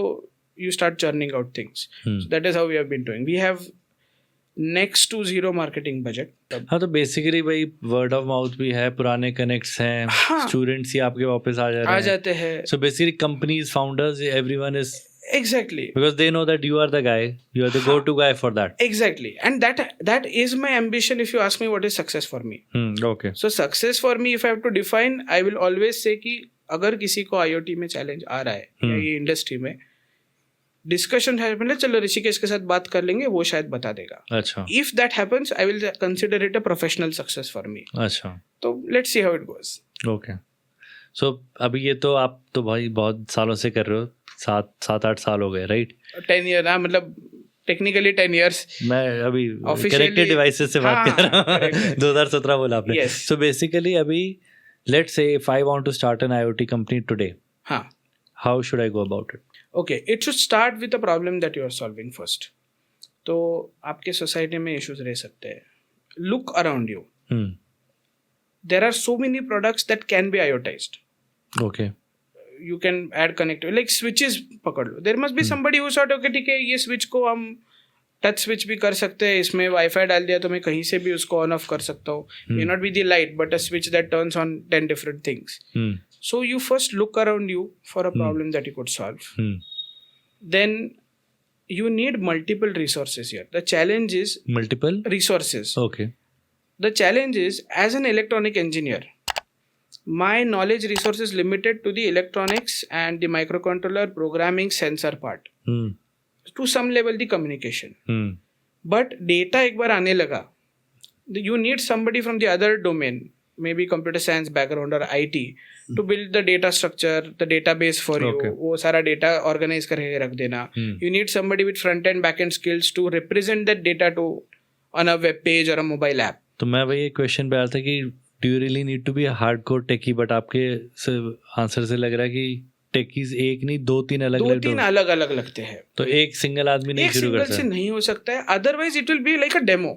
you start churning out things. So that is how we have been doing. We have next to zero marketing budget. हाँ, तो basically भाई word of mouth भी है, पुराने कनेक्ट्स हैं, स्टूडेंट्स ही आपके वापस आ जाते हैं. So basically companies, founders, everyone is exactly because they know that you are the guy, you are the go-to guy for that. Exactly, and that is my ambition. If you ask me what is success for me, okay. So success for me, if I have to define, I will always say कि अगर किसी को IoT में challenge आ रहा है या ये industry में डिस्कशन है, मतलब चलो ऋषिकेश के साथ बात कर लेंगे, वो शायद बता देगा. अच्छा. If that happens I will consider it a professional success for me. अच्छा. तो let's see how it goes. Okay. So अभी ये तो आप तो भाई बहुत सालों से कर रहे हो, 7-8 साल हो गए, राइट? 10 ईयर, हाँ, मतलब टेक्निकली 10 years. मैं अभी कनेक्टेड डिवाइसेस से बात कर रहा हूँ. 2017 बोला आपने. सो बेसिकली अभी let's say if I want to start an IoT company today, हाँ, how should I go about it? Okay, it should start with a problem that you are solving first. तो आपके society में issues रह सकते हैं. Look around you. There are so many products that can be IoTized. Okay. You can add connectivity, like switches पकड़ लो. There must be somebody who thought, okay, ठीक है, ये switch को हम टच स्विच भी कर सकते हैं, इसमें वाईफाई डाल दिया तो मैं कहीं से भी उसको ऑन ऑफ कर सकता हूँ. May not be the light, but a switch that turns on 10 different things. So you first look around you for a problem that you could solve. Then you need multiple resources here. The challenge is multiple resources. Okay. The challenge is, as an electronic engineer, my knowledge resource is limited to the electronics and the microcontroller programming sensor part. To some level the communication. But data एक बार आने लगा, you need somebody from the other domain, maybe computer science background or IT, to build the data structure, the database for you. वो सारा data organize करके रख देना. You need somebody with front end back end skills to represent that data to on a web page or a mobile app. तो मैं वही question पे आया था कि do you really need to be a hardcore techie? But आपके answer से लग रहा है कि टेकीज एक नहीं, 2-3 अलग लगते हैं. तो एक सिंगल आदमी नहीं शुरू कर सकता. एक सिंगल से नहीं हो सकता है. Otherwise it will be like a demo.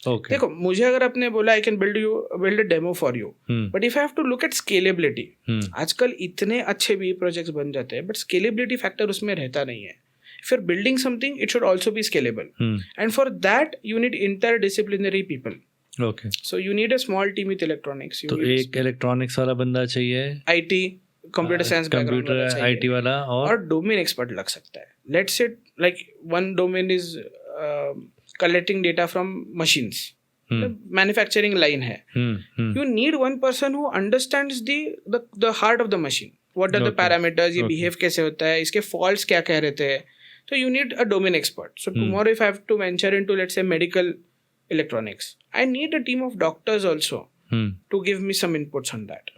Okay. देखो, मुझे अगर आपने बोला I can build a demo for you, but if I have to look at scalability, आजकल इतने अच्छे भी प्रोजेक्ट्स बन जाते हैं बट स्केलेबिलिटी फैक्टर उसमें रहता नहीं है. If you are building something, it should also be scalable, and for that you need interdisciplinary people. Okay. So you need a small team with electronics. तो एक इलेक्ट्रॉनिक्स वाला बंदा चाहिए, IT कंप्यूटर साइंस बैकग्राउंड वाला चाहिए, IT वाला, और domain expert लग सकता है. Let's say like one domain is collecting data from machines. The manufacturing line है. You need one person who understands the heart of the machine. What are the parameters? ये behave कैसे होता है? इसके faults क्या कह रहे थे? So you need a domain expert. So tomorrow if I have to venture into, let's say, medical electronics, I need a team of doctors also to give me some inputs on that.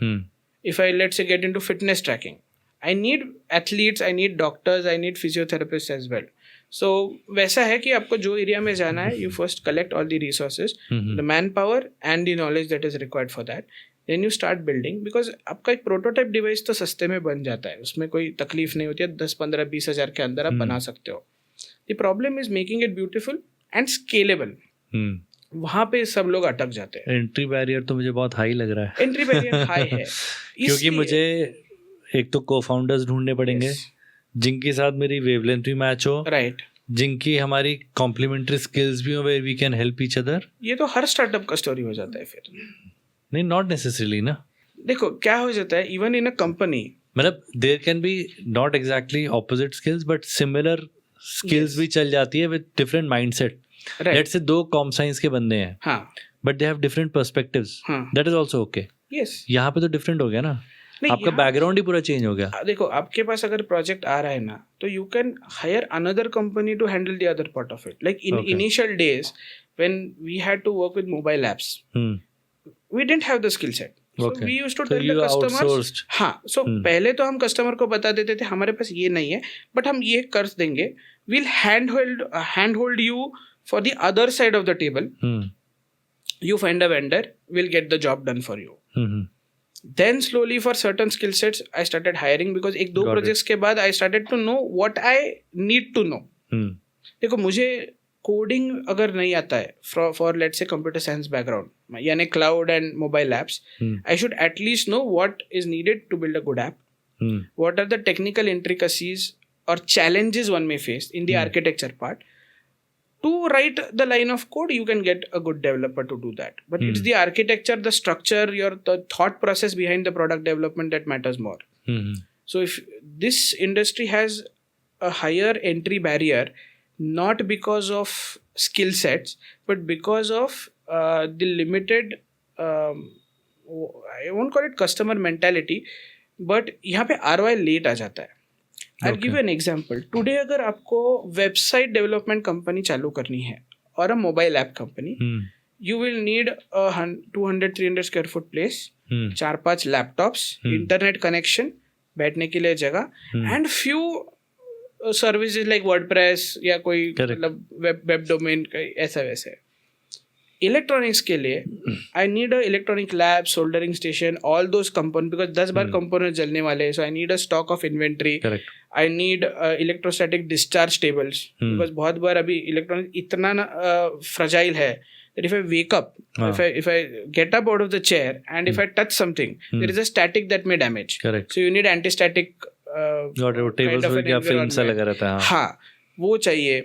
If I, let's say, get into fitness tracking, I need athletes, I need doctors, I need physiotherapists as well. So वैसा है कि आपको जो area में जाना है, you first collect all the resources, the manpower and the knowledge that is required for that. Then you start building, because आपका एक प्रोटोटाइप डिवाइस तो सस्ते में बन जाता है, उसमें कोई तकलीफ नहीं होती है, 10-15-20 हज़ार के अंदर आप बना सकते हो. The problem is making it beautiful and scalable. वहाँ पे सब लोग अटक जाते हैं. एंट्री बैरियर तो मुझे बहुत हाई लग रहा है. एंट्री बैरियर हाई है क्योंकि मुझे एक तो को-फाउंडर्स ढूंढने पड़ेंगे जिनके साथ मेरी वेवलेंथ भी मैच हो, राइट, जिनकी हमारी कॉम्प्लीमेंट्री स्किल्स भी हो, where we can help each other. ये तो हर स्टार्टअप का स्टोरी हो जाता है फिर. नहीं, नॉट नेसेसरीली ना. देखो क्या हो जाता है, इवन इन अ कंपनी, मतलब there can be not exactly opposite skills but similar skills भी चल जाती है with different mindset. Let's say 2 com science के बंदे हैं, हाँ, but they have different perspectives, that is also okay. Yes, यहाँ पे तो डिफरेंट हो गया ना, आपका बैकग्राउंड ही पूरा चेंज हो गया. देखो आपके पास अगर प्रोजेक्ट आ रहा है ना, तो you can hire another company to handle the other part of it. Like in initial days when we had to work with mobile apps, we didn't have the skill set. So we used to tell the customers, हाँ, so पहले तो हम customer को बता देते थे हमारे पास ये नहीं है, बट हम ये कर देंगे, we'll handhold you for the other side of the table. You find a vendor, we'll get the job done for you. Then slowly for certain skill sets I started hiring, because 1-2 projects के बाद I started to know what I need to know. देखो मुझे coding अगर नहीं आता है for let's say computer science background यानी cloud and mobile apps, I should at least know what is needed to build a good app, what are the technical intricacies और challenges one may face in the architecture part. To write the line of code, you can get a good developer to do that. But it's the architecture, the structure, the thought process behind the product development that matters more. So if this industry has a higher entry barrier, not because of skill sets, but because of the limited, I won't call it customer mentality, but यहाँ पे ROI late आ जाता है. I'll give you an example. Today अगर आपको website development company चालू करनी है और अ mobile app company, you will need a 200-300 square foot place, 4-5 laptops, internet connection, बैठने के लिए जगह, and few services like WordPress या कोई मतलब वेब डोमेन ऐसा वैसे. इलेक्ट्रॉनिक्स के लिए I need a electronic lab, soldering station, all those component, because 10 बार कंपोनेंट जलने वाले हैं. So I need a stock of inventory, I need electrostatic discharge tables, because बहुत बार अभी इलेक्ट्रॉनिक इतना फ्रजाइल है that if I wake up, if I get up out of the chair and if I touch something, there is a static that may damage. Correct. So you need anti-static kind of an environment. हाँ, वो चाहिए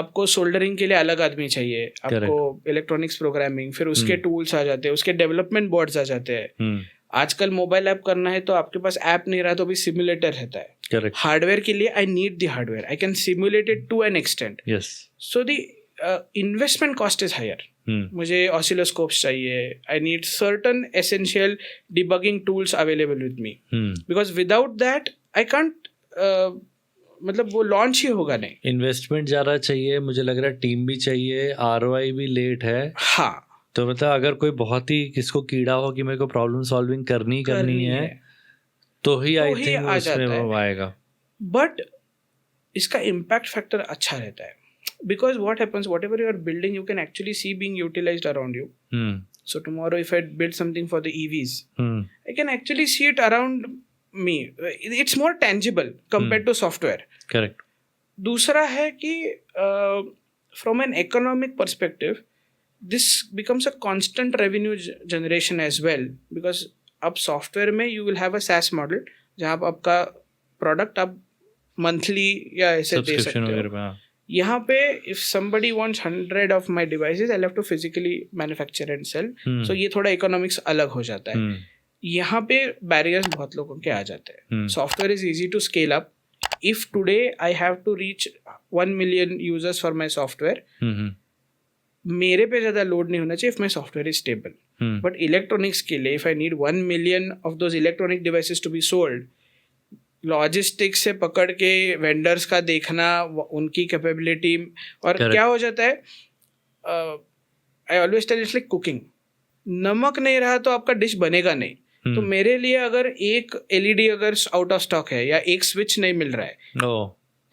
आपको. Soldering के लिए अलग आदमी चाहिए आपको, इलेक्ट्रॉनिक्स प्रोग्रामिंग, फिर उसके टूल्स आ जाते हैं, उसके डेवलपमेंट बोर्ड्स आ जाते हैं. आजकल मोबाइल ऐप करना है तो आपके पास ऐप नहीं रहा तो भी सिमुलेटर रहता है. हार्डवेयर के लिए I need the hardware, I can simulate it to an extent. So the investment cost is higher. मुझे ऑसिलोस्कोप्स चाहिए, I need certain essential debugging tools available with me, because without that I can't, मतलब वो launch ही होगा नहीं. Investment ज़्यादा चाहिए, मुझे लग रहा है टीम भी चाहिए, ROI भी लेट है. हाँ, तो मतलब अगर कोई बहुत ही किसको कीड़ा हो कि मेरे को प्रॉब्लम सॉल्विंग करनी है तो ही आई थिंक उसमें वो आएगा. बट इसका इम्पैक्ट फैक्टर अच्छा रहता है, because what happens, whatever you are building, you can actually see being utilized around you. So tomorrow if I build something for the EVs, I can actually see it around me. It's more tangible compared to software. Correct. दूसरा है कि from an economic perspective, this becomes a constant revenue generation as well, because अब software में you will have a SaaS model जहाँ आपका product आप monthly या ऐसे दे सकते हो. यहाँ पे if somebody wants 100 of my devices, I'll have to physically manufacture and sell. So ये थोड़ा economics अलग हो जाता है. यहाँ पे barriers बहुत लोगों के आ जाते हैं. Software is easy to scale up. If today I have to reach 1 million users for my software, मेरे पे ज़्यादा लोड नहीं होना चाहिए if my software is stable. But electronics के लिए if I need 1 million of those electronic devices to be sold, logistics से पकड़ के वेंडर्स का देखना, उनकी कैपेबिलिटी, और Correct. क्या हो जाता है, I always tell it's like cooking, नमक नहीं रहा तो आपका डिश बनेगा नहीं. तो मेरे लिए अगर एक एलईडी अगर आउट ऑफ स्टॉक है या एक स्विच नहीं मिल रहा है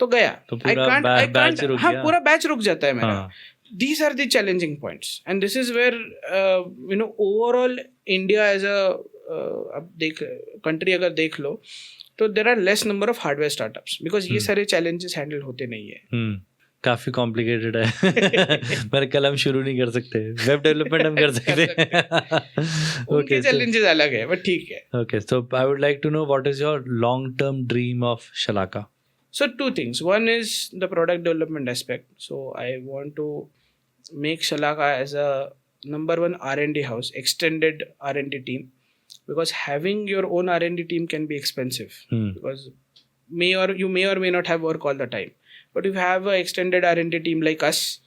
तो गया, तो पूरा बैच रुक हाँ गया. पूरा बैच रुक जाता है मेरा. हाँ. These are the challenging points, and this is where overall India as a अब देख country अगर देख लो तो there are less number of hardware startups because ये सारे challenges handle होते नहीं है. काफी कॉम्प्लिकेटेड है. पर कल हम शुरू नहीं कर सकते, वेब डेवलपमेंट हम कर सकते हैं. उनके challenges अलग है, but ठीक है. Okay, so I would like to know what is your long-term dream of Shalaka? So two things. One is the product development aspect. So I want to make Shalaka as a number one R&D house, extended R&D team, because having your own R&D team can be expensive. Because you may or may not have work all the time. But if you have an extended R&D team like us,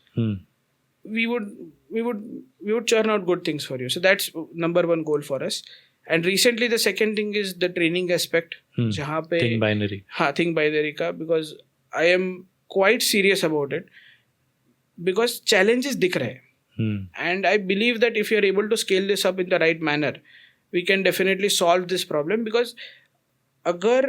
we would churn out good things for you. So that's number one goal for us. And recently the second thing is the training aspect. जहाँ पे Think binary. हाँ, think binary का, because I am quite serious about it. Because challenges दिख रहे हैं. And I believe that if you are able to scale this up in the right manner, we can definitely solve this problem. Because अगर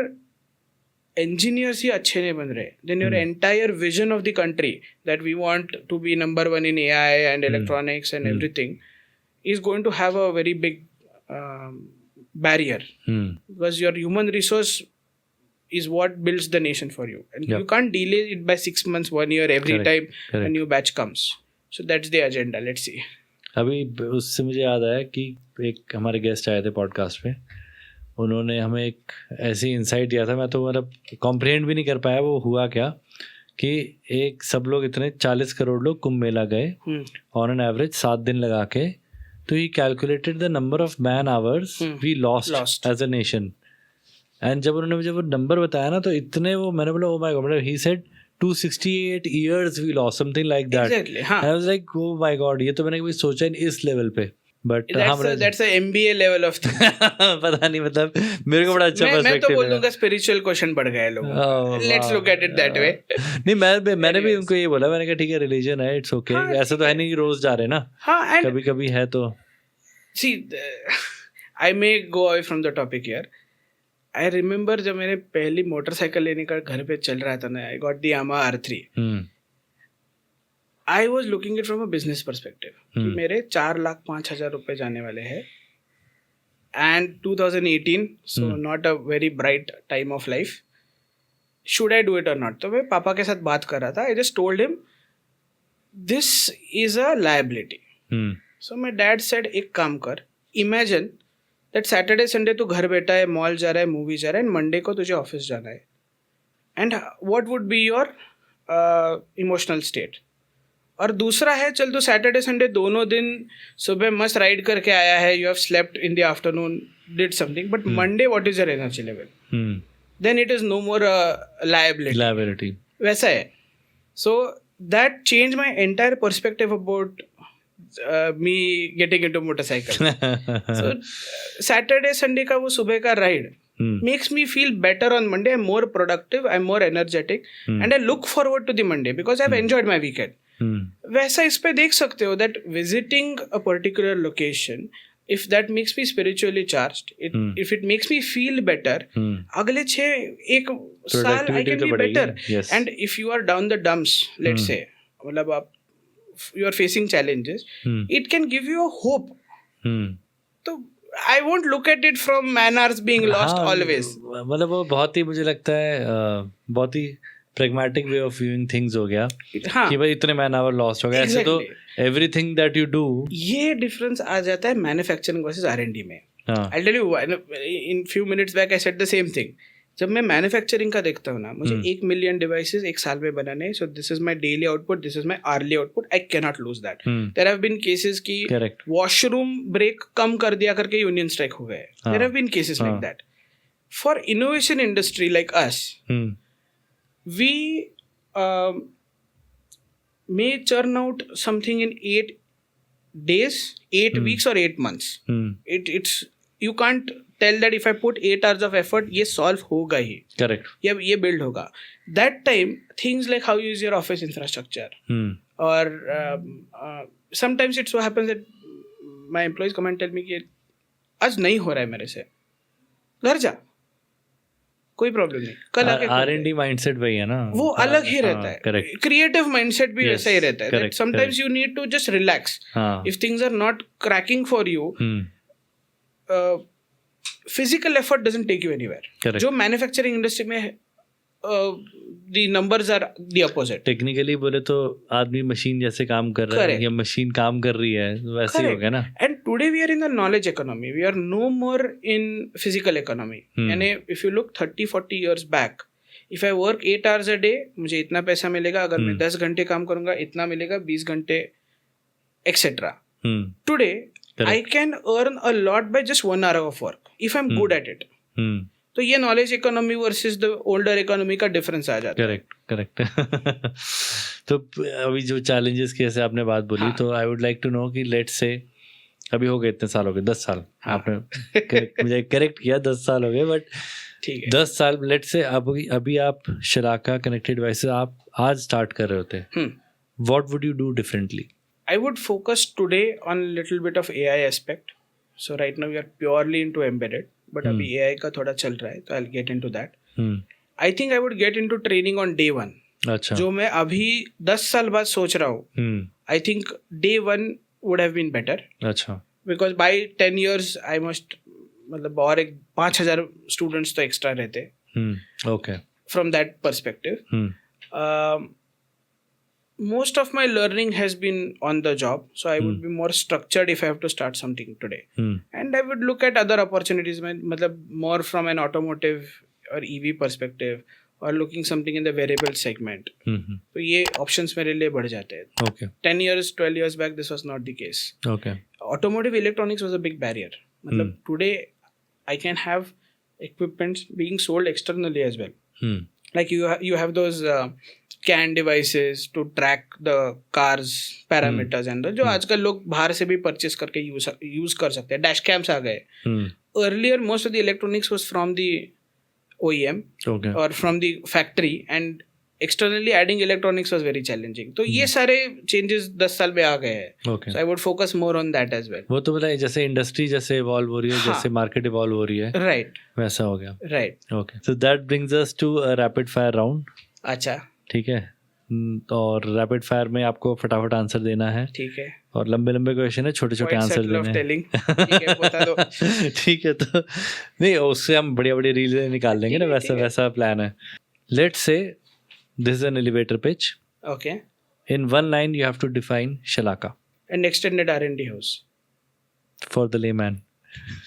engineers ही अच्छे नहीं बन रहे, then your entire vision of the country that we want to be number one in AI and electronics and everything is going to have a very big barrier. Because your human resource is what builds the nation for you, and you can't delay it by 6 months, 1 year every time a new batch comes. So that's the agenda. Let's see. अभी उससे मुझे याद आया कि एक हमारे guest आए थे पॉडकास्ट पे, उन्होंने हमें एक ऐसी इंसाइट दिया था, मैं तो मतलब कॉम्प्रिहेंड भी नहीं कर पाया वो हुआ क्या, कि एक सब लोग इतने 40 करोड़ लोग कुंभ मेला गए ऑन एन एवरेज 7 दिन लगा के, तो he calculated the number of man hours we lost as a nation. And जब उन्होंने मुझे वो नंबर बताया ना, तो इतने वो, मैंने बोला oh my God, he said 268 years we lost, something like that. Exactly. हाँ. I was like oh my god, ये तो मैंने कभी सोचा नहीं इस लेवल पे. But that's a MBA level of thing. पता नहीं, मतलब मेरे को बड़ा अच्छा पर्सपेक्टिव है. मैं तो बोल दूंगा स्पिरिचुअल क्वेश्चन बढ़ गया है लोगों का. Let's look at it that way. नहीं, मैंने भी उनको ये बोला, मैंने कहा ठीक है रिलीजन है, इट्स ओके. ऐसा तो है नहीं कि रोज जा रहे ना. हाँ, कभी कभी है तो. See, I may go away from the topic here. I remember जब मैंने पहली मोटरसाइकिल लेने का घर पे चल रहा था ना, I got the Yamaha R3. I was looking it from a business perspective. कि मेरे 4,05,000 रुपए जाने वाले हैं. And 2018, so not a very bright time of life. Should I do it or not? तो मैं पापा के साथ बात कर रहा था. I just told him, this is a liability. So my dad said, एक काम कर, imagine that Saturday Sunday तू घर बैठा है, मॉल जा रहा है, मूवी जा रहा है, and Monday को तुझे ऑफिस जाना है. And what would be your emotional state? और दूसरा है, चल तो सैटरडे संडे दोनों दिन सुबह मस्त राइड करके आया है, you have slept in the afternoon, did something, but Monday what is your energy level? Then it is no more liability. वैसा है. So that change my entire perspective about me getting into motorcycle. So Saturday Sunday का वो सुबह का ride makes me feel better on Monday. I'm more productive, I'm more energetic, and I look forward to the Monday because I've enjoyed my weekend. वैसा इस पे देख सकते हो that visiting a particular location, if that makes me spiritually charged, if it makes me feel better, अगले 1 साल I can be better. Yes. And if you are down the dumps, let's say, मतलब आप you are facing challenges, it can give you a hope. तो I won't look at it from man hours being lost always. मतलब वो बहुत ही मुझे लगता है बहुत ही pragmatic way of viewing things हो गया. हाँ. कि भाई इतने मैन आवर लॉस्ट हो गए. ऐसे तो everything that you do. ये डिफरेंस आ जाता है मैन्युफैक्चरिंग वर्सेस R&D में. I'll tell you, in few minutes back I said the same thing. जब मैं मैन्युफैक्चरिंग का देखता हूँ ना, मुझे 1 million डिवाइसेस एक साल में बनाने, so this is my daily output, this is my early output, I can not lose that. There have been cases की वॉशरूम ब्रेक कम कर दिया करके यूनियन स्ट्राइक हो गए. There have been cases like that. For innovation industry like us, we may churn out something in 8 days, 8 weeks or 8 months. It's you can't tell that if I put 8 hours of effort, ये solve होगा ही. Correct. ये build होगा. That time, things like how you use your office infrastructure, or sometimes it so happens that my employees come and tell me कि आज नहीं हो रहा है मेरे से, घर जा, कोई प्रॉब्लम नहीं, कल आके R&D माइंडसेट वही है ना, वो अलग ही रहता है. करेक्ट. क्रिएटिव माइंडसेट भी वैसा ही रहता है. correct, sometimes you need to just relax. If things are not cracking for you, physical effort doesn't take you anywhere. जो मैन्युफैक्चरिंग इंडस्ट्री में the numbers are the opposite. Technically बोले तो आदमी machine जैसे काम कर रहा है या मशीन काम कर रही है, वैसे ही हो गया ना. And today we are in the knowledge economy. We are no more in physical economy. यानी if you look 30-40 years back, if I work 8 hours a day, मुझे इतना पैसा मिलेगा. अगर मैं 10 घंटे काम करूंगा इतना मिलेगा, 20 घंटे etc. Today I can earn a lot by just 1 hour of work if I'm good at it. तो ये knowledge economy versus the older economy का डिफरेंस आ जाता है. करेक्ट. तो अभी जो चैलेंजेस की जैसे आपने बात बोली, तो I would like to know कि लेट्स से अभी हो गए इतने साल हो गए, 10 साल. आपने मुझे करेक्ट किया, 10 साल हो गए, बट ठीक है 10 साल लेट्स से अभी आप शलाका कनेक्टेड डिवाइसेस आप आज स्टार्ट कर रहे होते, what would you do differently? I would focus today on a little bit of AI aspect. So right now we are purely into embedded, but अभी AI का थोड़ा चल रहा है, तो I'll get into that. I think I would get into training on day one. अच्छा. जो मैं अभी 10 साल बाद सोच रहा हूँ, I think day one would have been better. अच्छा. Because by 10 years I must, मतलब और एक 5,000 students तो extra रहते. Okay. From that perspective. Most of my learning has been on the job, so I would be more structured if I have to start something today. And I would look at other opportunities, मतलब more from an automotive or EV perspective, or looking something in the variable segment. तो ये options मेरे लिए बढ़ जाते हैं. Okay. 10 years, 12 years back, this was not the case. Okay. Automotive electronics was a big barrier. मतलब today I can have equipments being sold externally as well. Like you have those CAN devices to track the cars parameters and जो आजकल लोग बाहर से भी purchase करके use कर सकते हैं. डैश कैम्स आ गए. Earlier most of the electronics was from the OEM or from the factory, and externally adding electronics was very challenging. तो ये सारे changes 10 साल में आ गए हैं. So I would focus more on that as well. वो तो बताइए, जैसे इंडस्ट्री जैसे इवॉल्व हो रही है, जैसे मार्केट इवॉल्व हो रही है, राइट, वैसा हो गया. Right. Okay, so that brings us to a rapid fire round. अच्छा, ठीक है. और रैपिड फायर में आपको फटाफट आंसर देना है. ठीक है. और लंबे लंबे क्वेश्चन है, छोटे छोटे आंसर देने हैं. ठीक है. तो नहीं, उससे हम बढ़िया बढ़िया रील निकाल लेंगे ना, वैसा प्लान है. Let's say this is an elevator pitch. Okay. In one line you have to define Shalaka. An extended R&D house. For the layman.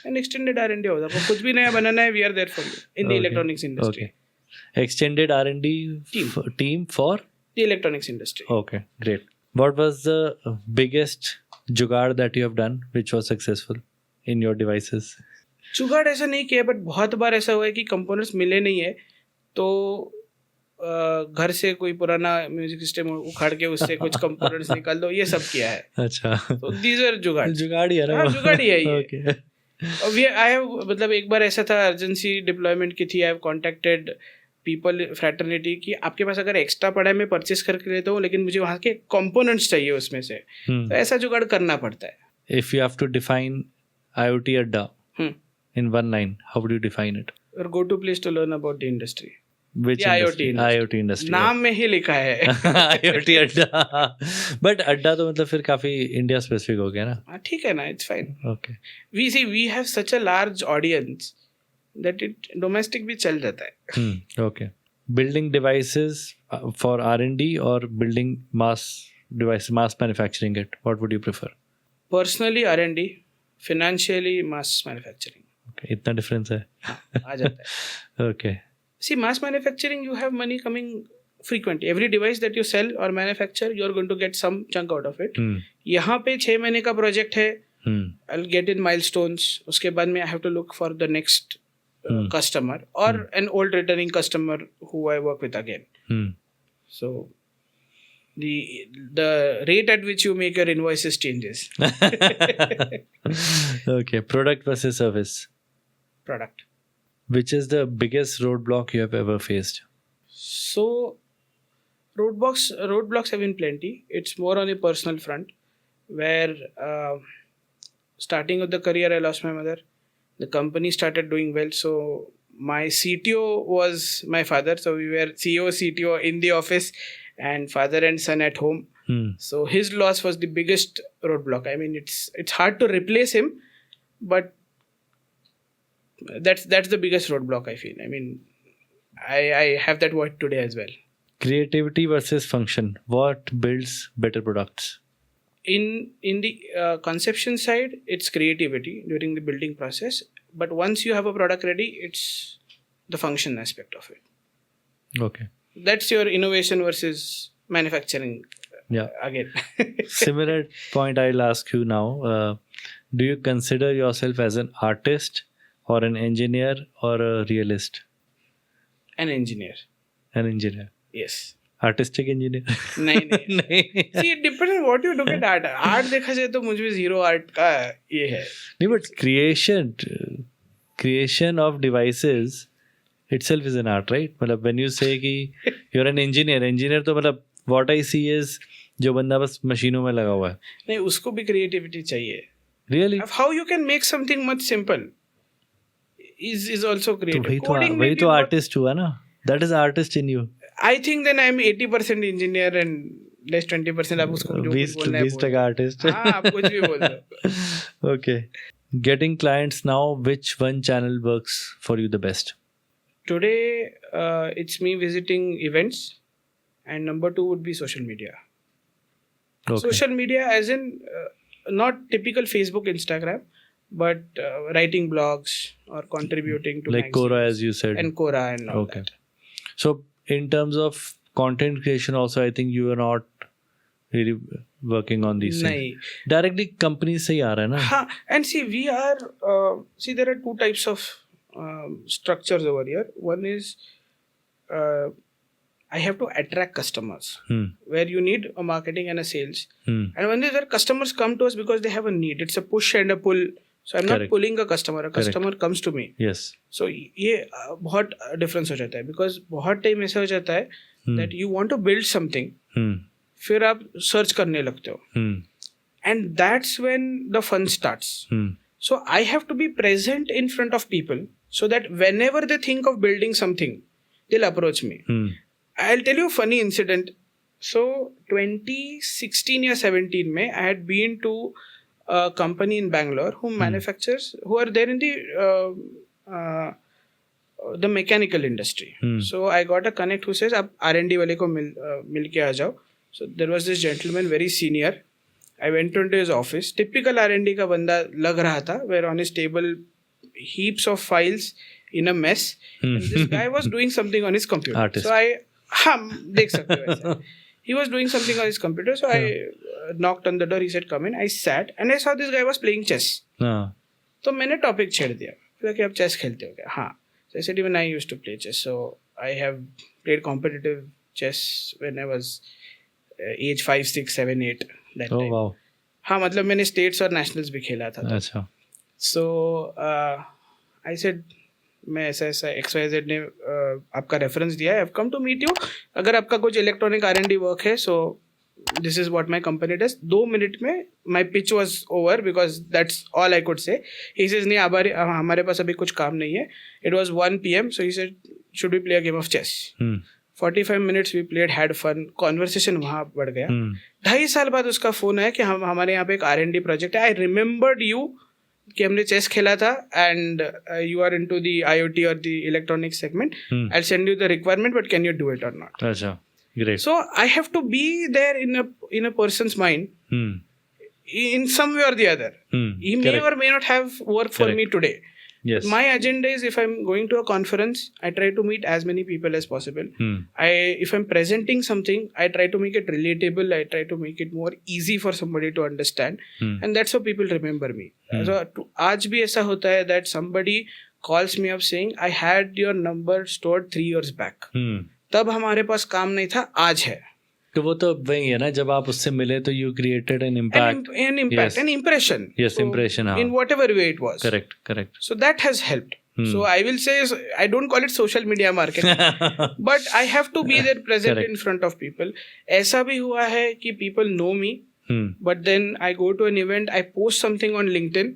An extended R&D house. आपको कुछ भी नया बनाना है, we are there for you in the electronics industry. Okay. Extended R&D team for the electronics industry. Okay, great. What was the biggest जुगाड़ that you have done which was successful in your devices? जुगाड़ ऐसा नहीं किया, but बहुत बार ऐसा हुआ है कि components मिले नहीं है, तो घर से कोई पुराना म्यूजिक सिस्टम उखाड़ के उससे कुछ कंपोनेंट्स निकाल दो, ये सब किया है. अच्छा. तो दीज आर जुगाड़ ही है ना. जुगाड़ ही है ये. ओके. आई हैव, मतलब एक बार ऐसा था, अर्जेंसी डिप्लॉयमेंट की थी. I have contacted people fraternity कि आपके पास अगर एक्स्ट्रा पड़ा है मैं परचेस करके लेता हूँ, लेकिन मुझे वहाँ के कंपोनेंट्स चाहिए उसमें से. तो ऐसा जुगाड़ करना पड़ता है. If you have to define IoT Adda in one line, how would you define it? Or go to place to learn about the industry. Which IoT industry. नाम में ही लिखा है IoT अड्डा. बट अड्डा तो मतलब फिर काफी इंडिया स्पेसिफिक हो गया ना. ठीक है ना, it's fine. Okay. We have such a large audience that it domestic भी चल जाता है. Okay. Building devices for R&D और building mass manufacturing it, what would you prefer? Personally R&D, financially mass manufacturing. Okay, इतना difference है. आ जाता है. Okay. See, mass manufacturing, you have money coming frequently. Every device that you sell or manufacture, you're going to get some chunk out of it. यहाँ पे 6 महीने का project है. I'll get in milestones. उसके बाद में I have to look for the next customer or an old returning customer who I work with again. So the rate at which you make your invoices changes. Okay, product versus service. Product. Which is the biggest roadblock you have ever faced? So roadblocks have been plenty. It's more on a personal front, where starting with the career, I lost my mother. The company started doing well, so my CTO was my father. So we were CEO, CTO in the office, and father and son at home. So his loss was the biggest roadblock. I mean, it's hard to replace him, but that's the biggest roadblock, I feel. I mean, I have that word today as well. Creativity versus function. What builds better products? In the conception side, it's creativity during the building process. But once you have a product ready, it's the function aspect of it. Okay. That's your innovation versus manufacturing. Yeah. Again. Similar point I'll ask you now. Do you consider yourself as an artist or an engineer or a realist? An engineer. An engineer. Yes. Artistic engineer? नहीं. See, it depends on what you look at art. Art देखा जाए तो मुझे भी zero art का ये है. नहीं, but creation of devices itself is an art, right? मतलब when you say कि you're an engineer तो मतलब what I see is जो बंदा बस मशीनों में लगा हुआ है. नहीं, उसको भी creativity चाहिए. Really? How you can make something much simple is also creative. वही तो artist हुआ ना. That is artist in you. I think then I'm 80% engineer and less 20% आप उसको जो कुछ बोलना है 20% artist. हाँ, आप कुछ भी बोल दो. Okay. Getting clients now, which one channel works for you the best? Today, it's me visiting events, and number 2 would be social media. Okay. Social media as in not typical Facebook, Instagram, but writing blogs or contributing to like Quora, as you said. And Quora and all that. So in terms of content creation also, I think you are not really working on these things. Directly companies से ही आ रहा है ना. हाँ, and see, we are there are 2 types of structures over here. One is I have to attract customers, where you need a marketing and a sales. And one is where customers come to us because they have a need. It's a push and a pull. So I'm not pulling a customer comes to me. Yes. So ये बहुत difference हो जाता है, because बहुत time ऐसा हो जाता है that you want to build something, फिर आप search करने लगते हो, and that's when the fun starts. So I have to be present in front of people so that whenever they think of building something, they'll approach me. I'll tell you a funny incident. So 2016 or 17 में I had been to a company in Bangalore who manufactures, who are there in the mechanical industry. So I got a connect who says, आप R&D वाले को मिल के आ जाओ. So there was this gentleman, very senior. I went into his office. Typical R&D का बंदा लग रहा था, where on his table heaps of files in a mess. And this guy was doing something on his computer. Artist. So देख सकते हो ऐसा. He was doing something on his computer. So I knocked on the door. He said, come in. I sat and I saw this guy was playing chess. तो मैंने topic छेड़ दिया कि आप चेस खेलते हो क्या? हाँ. So I said, even I used to play chess. So I have played competitive chess when I was age 5, 6, 7, 8 that time. Wow. हाँ, मतलब मैंने states और nationals भी खेला था. अच्छा. So I said, मैं ऐसा XYZ ने आपका रेफरेंस दिया है. I've come to meet you. अगर आपका कुछ इलेक्ट्रॉनिक R&D वर्क है, so this is what my company does. 2 minute में my pitch was over because that's all I could say. He says, नहीं हमारे पास अभी कुछ काम नहीं है. It was 1 PM. So he said, should we play a game of chess? 45 minutes we played, had fun. Conversation वहाँ बढ़ गया. 2.5 साल बाद उसका फोन आया कि हमारे यहाँ पे एक R&D प्रोजेक्ट है. I remembered you कि हमने चेस खेला था and you are into the IoT or the electronic segment. I'll send you the requirement, but can you do it or not? अच्छा, great. So I have to be there in a person's mind in some way or the other. He may or may not have work for me today. Yes. My agenda is, if I'm going to a conference, I try to meet as many people as possible. If I'm presenting something, I try to make it relatable. I try to make it more easy for somebody to understand. And that's how people remember me. So आज भी ऐसा होता है that somebody calls me up saying, I had your number stored 3 years back. तब हमारे पास काम नहीं था, आज है. तो वो तो वही है ना, जब आप उससे मिले तो you created an impact, an impression. Yes, impression, हाँ. In whatever way it was. Correct. So that has helped. So I will say, I don't call it social media marketing, but I have to be there present in front of people. ऐसा भी हुआ है कि people know me, but then I go to an event, I post something on LinkedIn,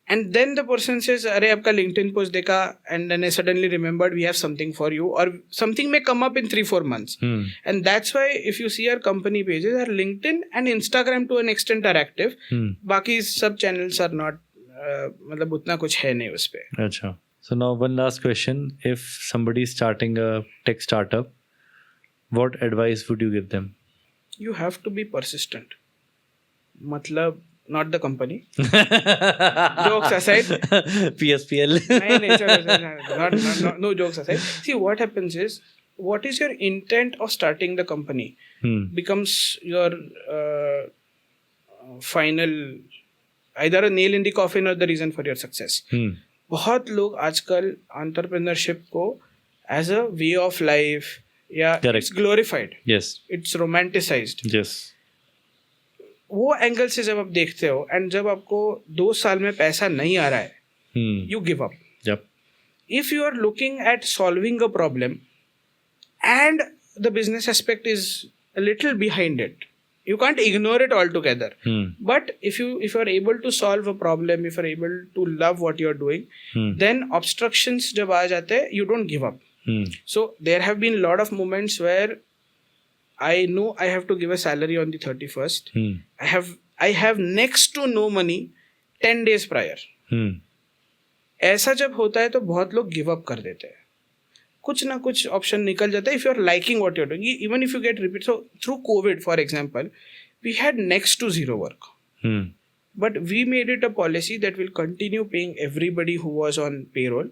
and then the person says, अरे आपका LinkedIn post देखा, and then I suddenly remembered we have something for you, or something may come up in 3-4 months. And that's why if you see our company pages, our LinkedIn and Instagram to an extent are active. बाकी सब channels are not, मतलब उतना कुछ है नहीं उस पे. अच्छा. So now one last question. If somebody is starting a tech startup, what advice would you give them? You have to be persistent. मतलब not the company. Jokes aside. PSPL. No jokes aside. See, what happens is, what is your intent of starting the company becomes your final, either a nail in the coffin or the reason for your success. बहुत लोग आजकल entrepreneurship को as a way of life या it's glorified, it's romanticized, वो angle से जब आप देखते हो, एंड जब आपको 2 साल में पैसा नहीं आ रहा है, you give up. If you are looking at solving a problem and the business aspect is a little behind it, you can't ignore it altogether. But if you are able to solve a problem, if you're able to love what you're doing, then obstructions jab aa jate hain, you don't give up. So there have been a lot of moments where I know I have to give a salary on the 31st. I have next to no money 10 days prior. ऐसा जब होता है तो बहुत लोग give up कर देते हैं. कुछ ना कुछ ऑप्शन निकल जाता है. If you are liking what you are doing, even if you get repeat. So through Covid for example, we had next to zero work, but we made it a policy that will continue paying everybody who was on payroll.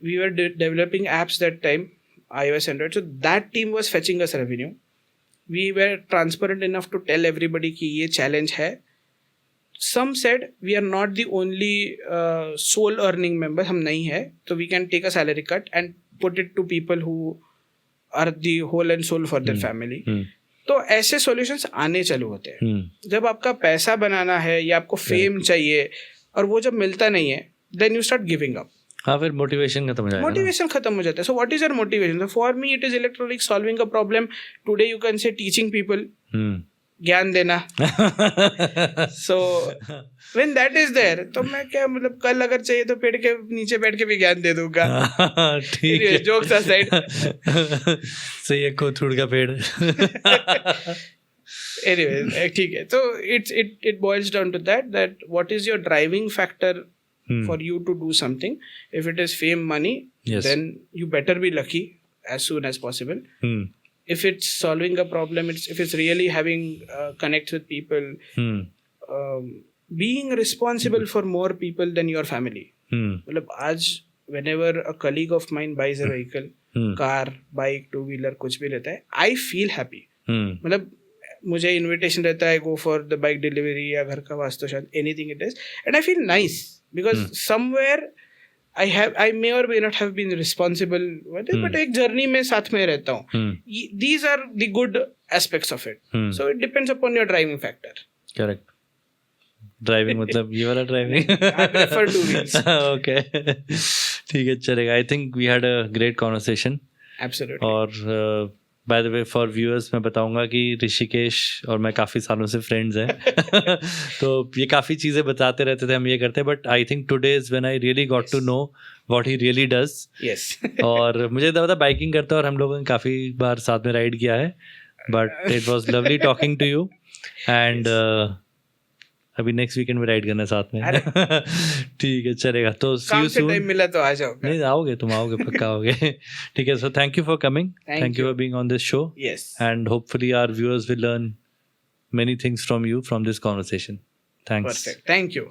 We were developing apps that time, iOS, Android, so that team was fetching us revenue. We were transparent enough to tell everybody कि ये challenge है. Some said we are not the only sole earning member, हम नहीं है, so we can take a salary cut and put it to people who are the whole and soul for their family. तो ऐसे solutions आने चालू होते हैं. जब आपका पैसा बनाना है या आपको फेम चाहिए और वो जब मिलता नहीं है, then you start giving up. हाँ, फिर मोटिवेशन खत्म हो जाएगा. मोटिवेशन खत्म हो जाता है. So what is your motivation? So for me it is electronic solving a problem. Today you can say teaching people, ज्ञान देना. So when that is there, तो मैं क्या, मतलब कल अगर चाहिए तो पेड़ के नीचे बैठ के भी ज्ञान दे दूंगा. ठीक है, जोक्स असाइड. सही है, कोथरूड का पेड़. एनीवे, ठीक है. तो it boils down to that what is your driving factor for you to do something. If it is fame, money, then you better be lucky as soon as possible. If it's solving a problem, if it's really having connects with people, being responsible for more people than your family. मतलब आज whenever a colleague of mine buys a vehicle, car, bike, two wheeler, कुछ भी लेता है, I feel happy. मतलब मुझे invitation रहता है, go for the bike delivery या घर का वास्तु शांति, anything it is, and I feel nice because somewhere I may or may not have been responsible, but एक journey में साथ में रहता हूँ. These are the good aspects of it. So it depends upon your driving factor. Correct. Driving मतलब ये वाला driving. I prefer two wheels. Okay. ठीक है, चलेगा. I think we had a great conversation. Absolutely. और by the way for viewers मैं बताऊंगा कि ऋषिकेश और मैं काफ़ी सालों से फ्रेंड्स हैं. तो ये काफ़ी चीज़ें बताते रहते थे, हम ये करते हैं, but I think today is when I really got to know what he really does. और मुझे तो पता बाइकिंग करता है और हम लोगों ने काफ़ी बार साथ में राइड किया है, but it was lovely talking to you. And अभी नेक्स्ट वीकेंड में राइड करना साथ में. ठीक है, चलेगा. तो सी यू सून. टाइम मिला तो आ जाओ. नहीं, आओगे, तुम आओगे, पक्का आओगे. ठीक है. So thank you for coming. Thank you for being on this show. Yes. And hopefully our viewers will learn many things from you from this conversation. Thanks. Perfect. Thank you.